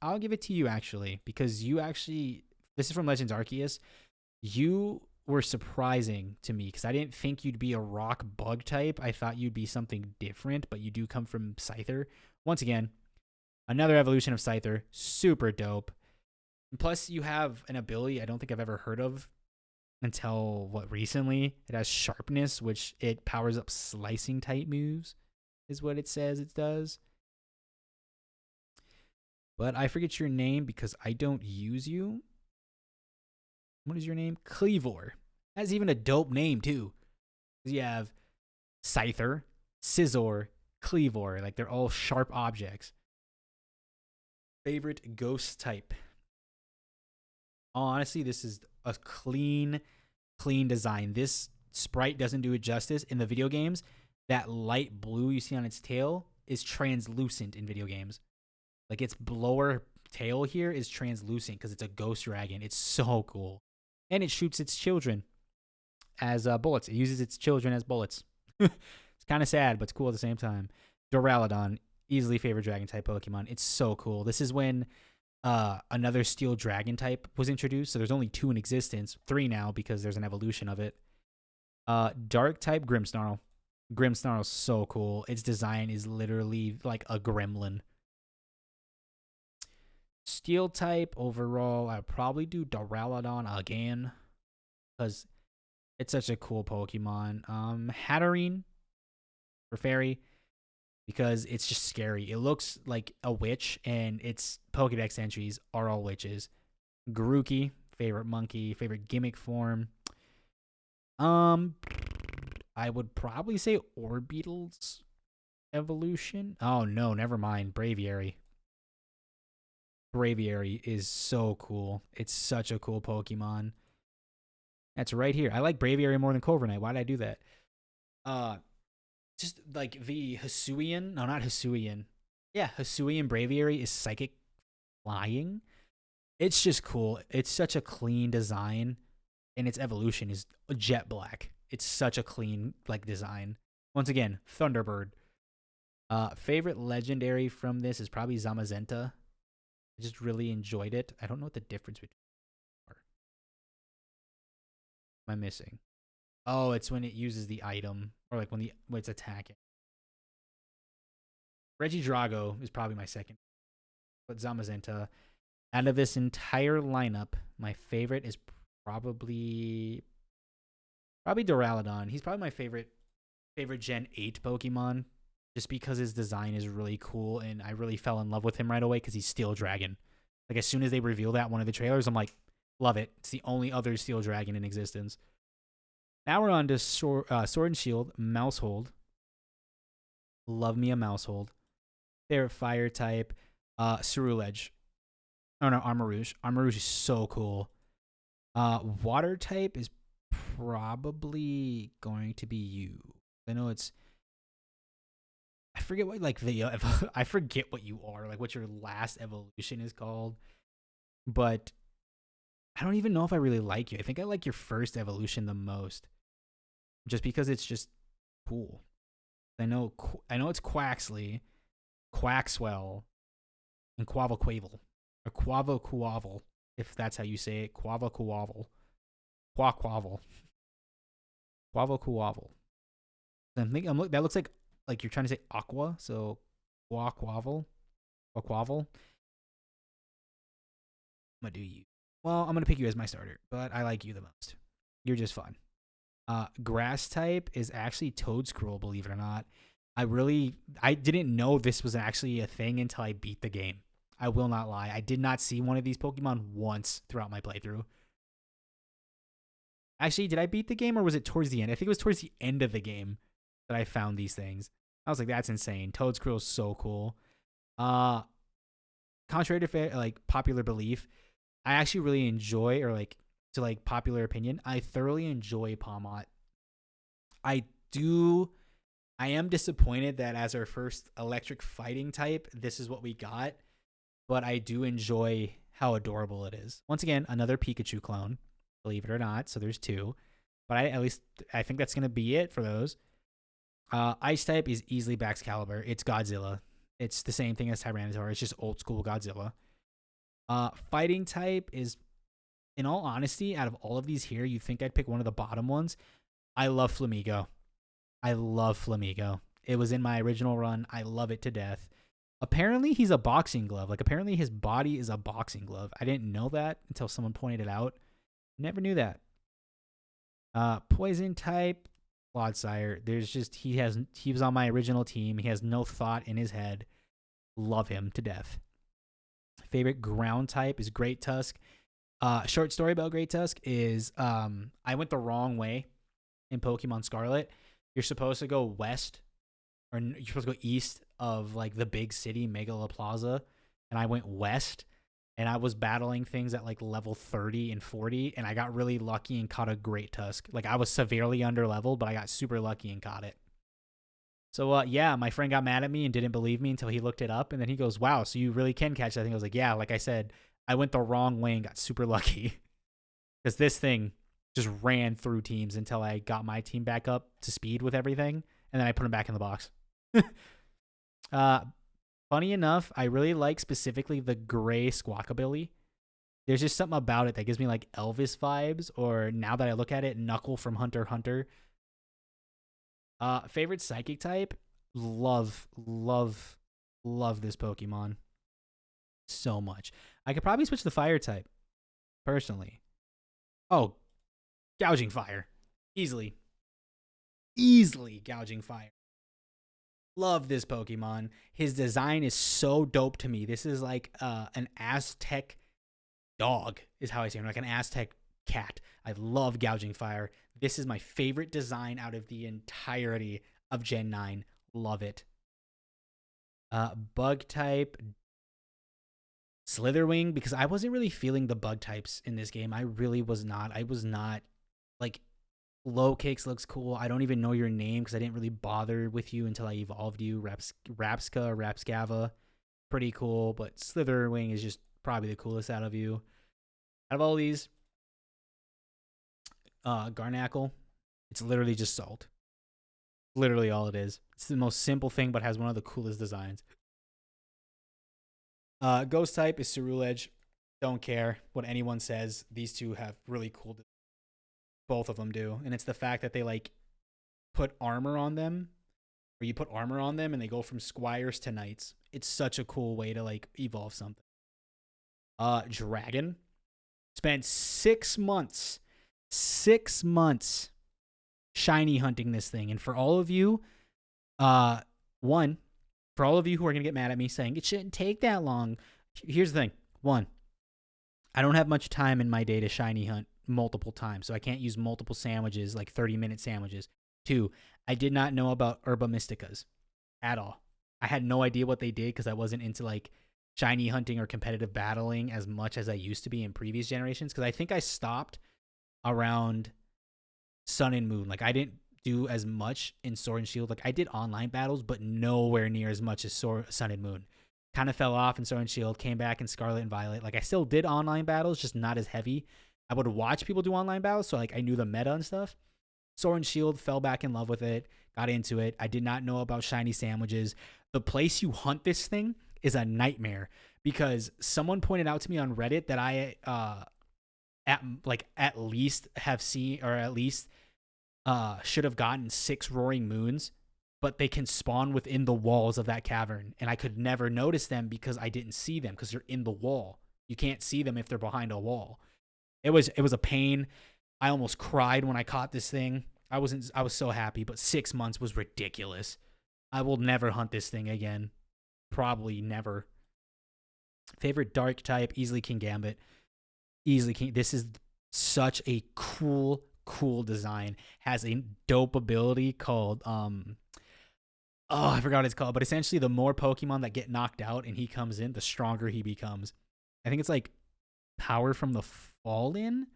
[SPEAKER 1] I'll give it to you actually, because you actually, this is from Legends Arceus. You were surprising to me because I didn't think you'd be a rock bug type. I thought you'd be something different, but you do come from Scyther. Once again, another evolution of Scyther. Super dope. And plus, you have an ability I don't think I've ever heard of until recently. It has sharpness, which it powers up slicing type moves, is what it says it does. But I forget your name because I don't use you. What is your name? Kleavor. That's even a dope name, too. You have Scyther, Scizor, Kleavor. Like, they're all sharp objects. Favorite ghost type. Honestly, this is a clean design. This sprite doesn't do it justice. In the video games, that light blue you see on its tail is translucent in video games. Like, its lower tail here is translucent because it's a ghost dragon. It's so cool. And it shoots its children as bullets. It uses its children as bullets. It's kind of sad, but it's cool at the same time. Duraludon, easily favorite dragon type Pokemon. It's so cool. This is when another steel dragon type was introduced. So there's only 2 in existence. 3 now because there's an evolution of it. Dark type Grimmsnarl. Grimmsnarl's so cool. Its design is literally like a gremlin. Steel type overall, I'd probably do Duraludon again because it's such a cool Pokemon. Hatterene for fairy because it's just scary. It looks like a witch, and its Pokedex entries are all witches. Grookey, favorite monkey, favorite gimmick form. I would probably say Orbeetle's evolution. Oh no, never mind. Braviary. Braviary is so cool. It's such a cool Pokemon. That's right here. I like Braviary more than Corviknight. Why did I do that? Just like the Hisuian. No, not Hisuian. Yeah, Hisuian Braviary is psychic flying. It's just cool. It's such a clean design, and its evolution is jet black. It's such a clean design. Once again, Thunderbird. Favorite legendary from this is probably Zamazenta. I just really enjoyed it. I don't know what the difference between are. Am I missing? Oh, it's when it uses the item, or like when it's attacking. Regidrago is probably my second, but Zamazenta. Out of this entire lineup, my favorite is probably Duraludon. He's probably my favorite Gen 8 Pokemon, just because his design is really cool, and I really fell in love with him right away because he's Steel Dragon. Like, as soon as they reveal that one of the trailers, I'm like, love it. It's the only other Steel Dragon in existence. Now we're on to Sword and Shield, Mousehold. Love me a Mousehold. They're fire type. Ceruledge. Oh no, Armarouge. Armarouge is so cool. Water type is probably going to be you. I know it's. I forget what like the I forget what you are, like what your last evolution is called, but I don't even know if I really like you. I think I like your first evolution the most, just because it's just cool. I know it's Quaxley, Quaxwell, and Quavel, or Quavel, if that's how you say it. Quavel, Quaquavel, Quavel. That looks like you're trying to say aqua, so Quaquavel. I'm gonna do you. Well, I'm gonna pick you as my starter, but I like you the most. You're just fun. Grass type is actually Toedscruel, believe it or not. I didn't know this was actually a thing until I beat the game. I will not lie. I did not see one of these Pokemon once throughout my playthrough. Actually, did I beat the game or was it towards the end? I think it was towards the end of the game that I found these things. I was like, that's insane. Toedscruel is so cool. Uh, Contrary to like popular belief, I actually really enjoy, or like to like popular opinion, I thoroughly enjoy Palmot. I do. I am disappointed that as our first electric fighting type, this is what we got. But I do enjoy how adorable it is. Once again, another Pikachu clone, believe it or not. So there's two. But I think that's gonna be it for those. Ice type is easily Baxcalibur. It's Godzilla. It's the same thing as Tyranitar. It's just old school Godzilla. Fighting type is, in all honesty, out of all of these here, you think I'd pick one of the bottom ones. I love Flamigo. It was in my original run. I love it to death. Apparently, he's a boxing glove. Like, apparently, his body is a boxing glove. I didn't know that until someone pointed it out. Never knew that. Poison type, Clodsire. He was on my original team. He has no thought in his head. Love him to death. Favorite ground type is Great Tusk. Short story about Great Tusk is I went the wrong way in Pokemon Scarlet. You're supposed to go west, or you're supposed to go east of like the big city, Megala Plaza, and I went west, and I was battling things at like level 30 and 40, and I got really lucky and caught a Great Tusk. Like, I was severely under leveled, but I got super lucky and caught it. So yeah, my friend got mad at me and didn't believe me until he looked it up, and then he goes, "Wow, so you really can catch that thing?" I was like, "Yeah, like I said, I went the wrong way and got super lucky because this thing just ran through teams until I got my team back up to speed with everything, and then I put them back in the box." uh, Funny enough, I really like specifically the gray Squawkabilly. There's just something about it that gives me like Elvis vibes, or now that I look at it, Knuckle from Hunter x Hunter. Favorite psychic type? Love this Pokemon so much. I could probably switch the fire type, personally. Oh, Gouging Fire. Easily Gouging Fire. Love this Pokemon. His design is so dope to me. This is like an Aztec dog, is how I say it. Like an Aztec cat. I love Gouging Fire. This is my favorite design out of the entirety of Gen 9. Love it. Bug type, Slitherwing, because I wasn't really feeling the bug types in this game. I really was not. I was not. Like, Low Kicks looks cool. I don't even know your name because I didn't really bother with you until I evolved you. Rapska or Rapscava, pretty cool. But Slitherwing is just probably the coolest out of you. Out of all these, Garnackle, it's literally just salt. Literally all it is. It's the most simple thing, but has one of the coolest designs. Ghost type is Ceruledge. Don't care what anyone says. These two have really cool. Both of them do, and it's the fact that they like put armor on them, or you put armor on them, and they go from squires to knights. It's such a cool way to like evolve something. Dragon. Spent 6 months shiny hunting this thing. And for all of you, one, for all of you who are going to get mad at me saying it shouldn't take that long, here's the thing. One, I don't have much time in my day to shiny hunt multiple times, so I can't use multiple sandwiches, like 30-minute sandwiches. Two, I did not know about Herba Mysticas at all. I had no idea what they did because I wasn't into like shiny hunting or competitive battling as much as I used to be in previous generations, because I think I stopped around Sun and Moon. Like, I didn't do as much in Sword and Shield. Like, I did online battles, but nowhere near as much as Sun and Moon. Kind of fell off in Sword and Shield, came back in Scarlet and Violet. Like, I still did online battles, just not as heavy. I would watch people do online battles, so like I knew the meta and stuff. Sword and Shield, fell back in love with it, got into it. I did not know about shiny sandwiches. The place you hunt this thing is a nightmare, because someone pointed out to me on Reddit that I at least have seen, or at least should have gotten 6 roaring moons, but they can spawn within the walls of that cavern, and I could never notice them because I didn't see them because they're in the wall. You can't see them if they're behind a wall. It was a pain. I almost cried when I caught this thing. I was so happy, but 6 months was ridiculous. I will never hunt this thing again. Probably never. Favorite dark type, easily Kingambit. Easily King. This is such a cool design. Has a dope ability called I forgot what it's called, but essentially the more Pokemon that get knocked out and he comes in, the stronger he becomes. I think it's like Power from the Fallen.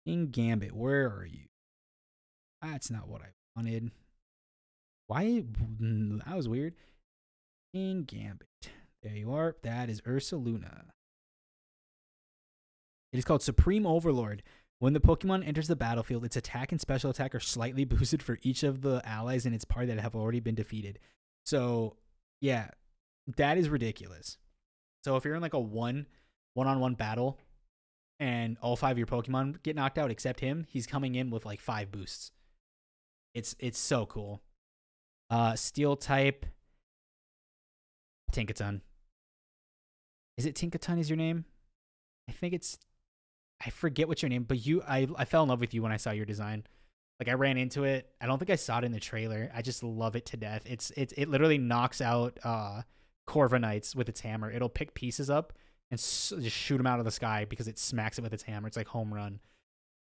[SPEAKER 1] Kingambit, where are you? That's not what I wanted. Why? That was weird. Kingambit. There you are. That is Ursaluna. It is called Supreme Overlord. When the Pokemon enters the battlefield, its attack and special attack are slightly boosted for each of the allies in its party that have already been defeated. So, yeah, that is ridiculous. So if you're in like a one-on-one battle and all 5 of your Pokemon get knocked out except him, he's coming in with like 5 boosts. It's so cool. Steel type, Tinkaton. Is it Tinkaton is your name? I think it's, I forget what's your name, but I fell in love with you when I saw your design. Like, I ran into it. I don't think I saw it in the trailer. I just love it to death. It literally knocks out Corviknights with its hammer. It'll pick pieces up and just shoot them out of the sky because it smacks it with its hammer. It's like home run.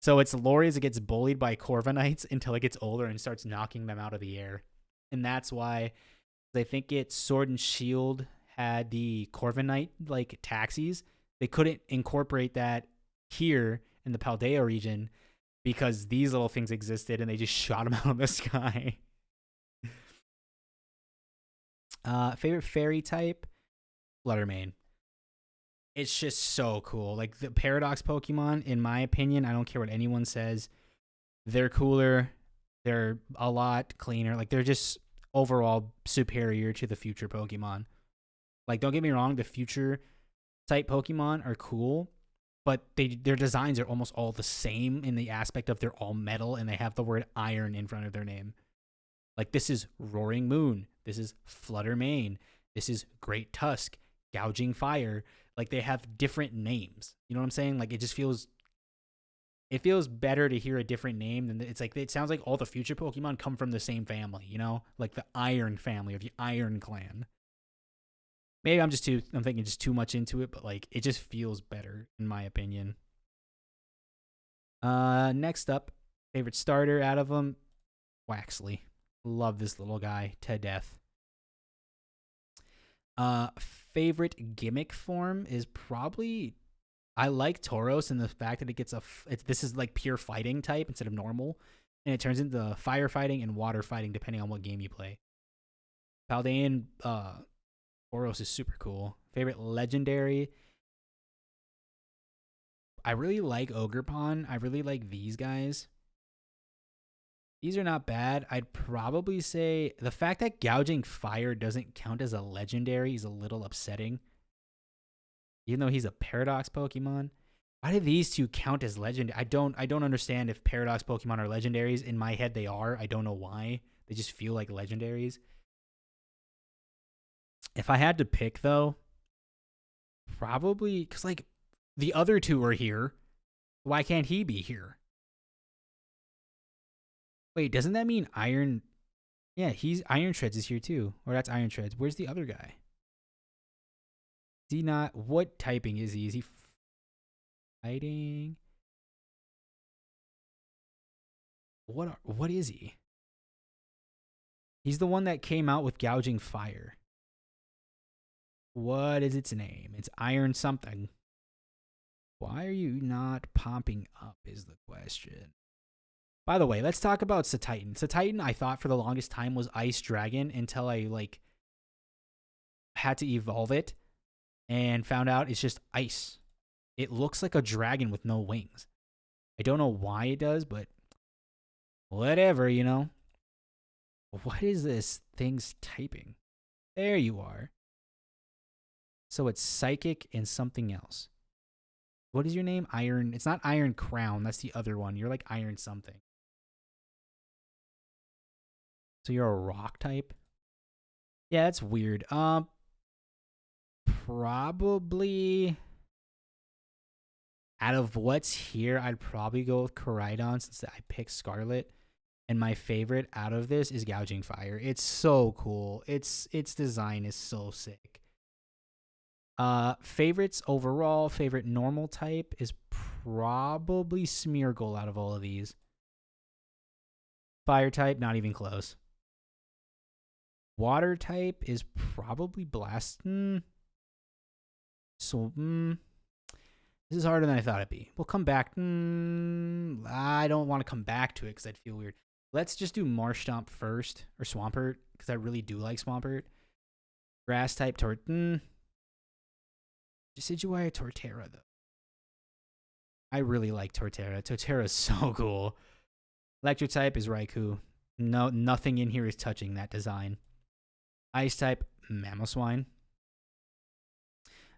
[SPEAKER 1] So its lore is it gets bullied by Corviknights until it gets older and starts knocking them out of the air. And that's why I think it's Sword and Shield had the Corviknight like taxis. They couldn't incorporate that here in the Paldea region because these little things existed and they just shot them out of the sky. Favorite fairy type? Fluttermane. It's just so cool. Like, the Paradox Pokemon, in my opinion, I don't care what anyone says, they're cooler. They're a lot cleaner. Like, they're just overall superior to the future Pokemon. Like, don't get me wrong, the future type Pokemon are cool, but their designs are almost all the same in the aspect of they're all metal and they have the word iron in front of their name. Like, this is Roaring Moon. This is Fluttermane. This is Great Tusk, Gouging Fire. Like, they have different names. You know what I'm saying? Like, it feels better to hear a different name than it's like, it sounds like all the future Pokemon come from the same family, you know? Like the Iron family or the Iron Clan. Maybe I'm thinking just too much into it, but like, it just feels better in my opinion. Next up, favorite starter out of them, Waxley. Love this little guy to death. Favorite gimmick form is probably, I like Tauros and the fact that it gets this is like pure fighting type instead of normal, and it turns into firefighting and water fighting depending on what game you play. Paldean Tauros is super cool. Favorite legendary, I really like Ogerpon. I really like these guys. These are not bad. I'd probably say the fact that Gouging Fire doesn't count as a legendary is a little upsetting. Even though he's a Paradox Pokemon. Why do these two count as legendary? I don't understand if Paradox Pokemon are legendaries. In my head they are. I don't know why. They just feel like legendaries. If I had to pick though, probably cuz like the other two are here. Why can't he be here? Wait, doesn't that mean Iron? Yeah, he's Iron Treads is here too. Or that's Iron Treads. Where's the other guy? Is he not? What typing is he? Is he fighting? What is he? He's the one that came out with Gouging Fire. What is its name? It's Iron something. Why are you not popping up is the question. By the way, let's talk about Satitan. Satitan, I thought for the longest time was Ice Dragon until I had to evolve it and found out it's just ice. It looks like a dragon with no wings. I don't know why it does, but whatever, you know. What is this thing's typing? There you are. So it's psychic and something else. What is your name? Iron. It's not Iron Crown. That's the other one. You're like Iron something. So you're a rock type? Yeah, that's weird. Probably out of what's here, I'd probably go with Koraidon since I picked Scarlet. And my favorite out of this is Gouging Fire. It's so cool. Its design is so sick. Favorites overall, favorite normal type is probably Smeargle out of all of these. Fire type, not even close. Water type is probably Blast. So, this is harder than I thought it'd be. We'll come back. I don't want to come back to it because I'd feel weird. Let's just do Marshtomp first, or Swampert, because I really do like Swampert. Grass type, Decidueye Torterra, though. I really like Torterra. Torterra's so cool. Electric type is Raikou. No, nothing in here is touching that design. Ice type, Mamoswine.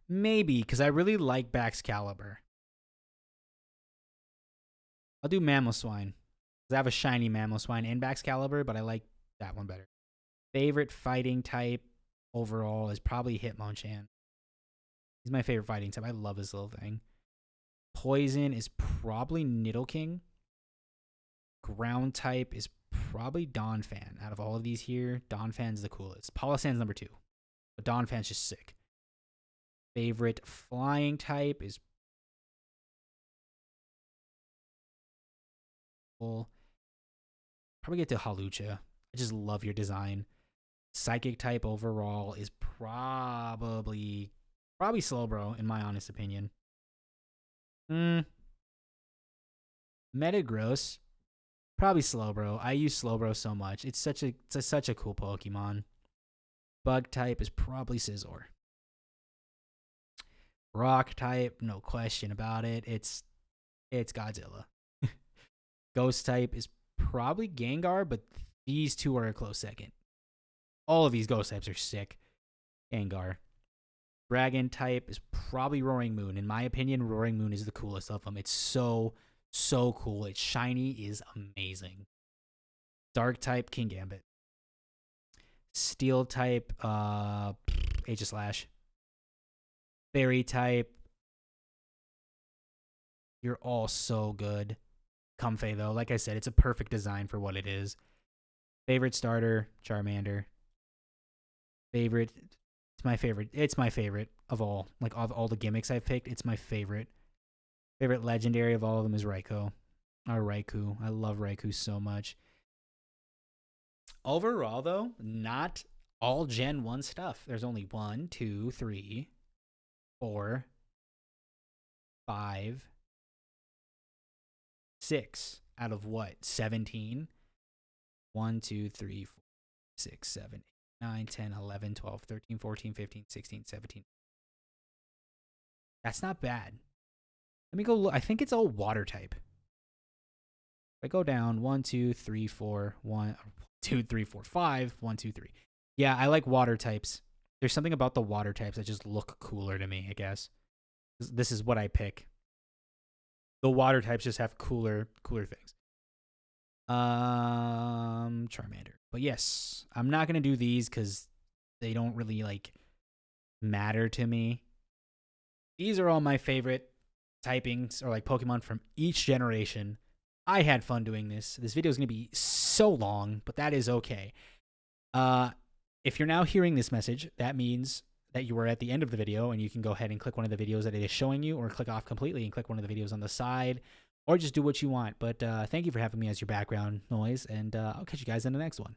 [SPEAKER 1] Maybe, because I really like Baxcalibur. I'll do Mamoswine. Because I have a shiny Mamoswine and Baxcalibur, but I like that one better. Favorite fighting type overall is probably Hitmonchan. He's my favorite fighting type. I love this little thing. Poison is probably Nidoking. Ground type is probably Donphan. Out of all of these here, Donphan's the coolest. Palossand's number 2. But Donphan's just sick. Favorite flying type is probably get to Hawlucha. I just love your design. Psychic type overall is probably Slowbro in my honest opinion. Metagross, probably Slowbro. I use Slowbro so much. It's such a cool Pokemon. Bug type is probably Scizor. Rock type, no question about it. It's Godzilla. Ghost type is probably Gengar, but these two are a close second. All of these ghost types are sick. Gengar. Dragon type is probably Roaring Moon. In my opinion, Roaring Moon is the coolest of them. It's so cool. Its shiny is amazing. Dark type, Kingambit. Steel type, Aegislash. Fairy type, you're all so good. Comfey, though, like I said, it's a perfect design for what it is. Favorite starter, Charmander. Favorite, it's my favorite of all. Like all the gimmicks I've picked, it's my favorite. Favorite legendary of all of them is Raikou. I love Raikou so much. Overall, though, not all Gen 1 stuff. There's only 1, 2, 3, 4, 5, 6 out of what? 17? 1, 2, 3, 4, 6, 7, 8, 9, 10, 11, 12, 13, 14, 15, 16, 17. That's not bad. Let me go look. I think it's all water type. I go down 1, 2, 3, 4, 1, 2, 3, 4, 5, 1, 2, 3. Yeah, I like water types. There's something about the water types that just look cooler to me, I guess. This is what I pick. The water types just have cooler things. Charmander. But yes, I'm not gonna do these because they don't really like matter to me. These are all my favorite typings or like Pokemon from each generation. I had fun doing this. This video is gonna be so long, but that is okay. If you're now hearing this message, that means that you are at the end of the video, and you can go ahead and click one of the videos that it is showing you, or click off completely and click one of the videos on the side, or just do what you want. But thank you for having me as your background noise, and I'll catch you guys in the next one.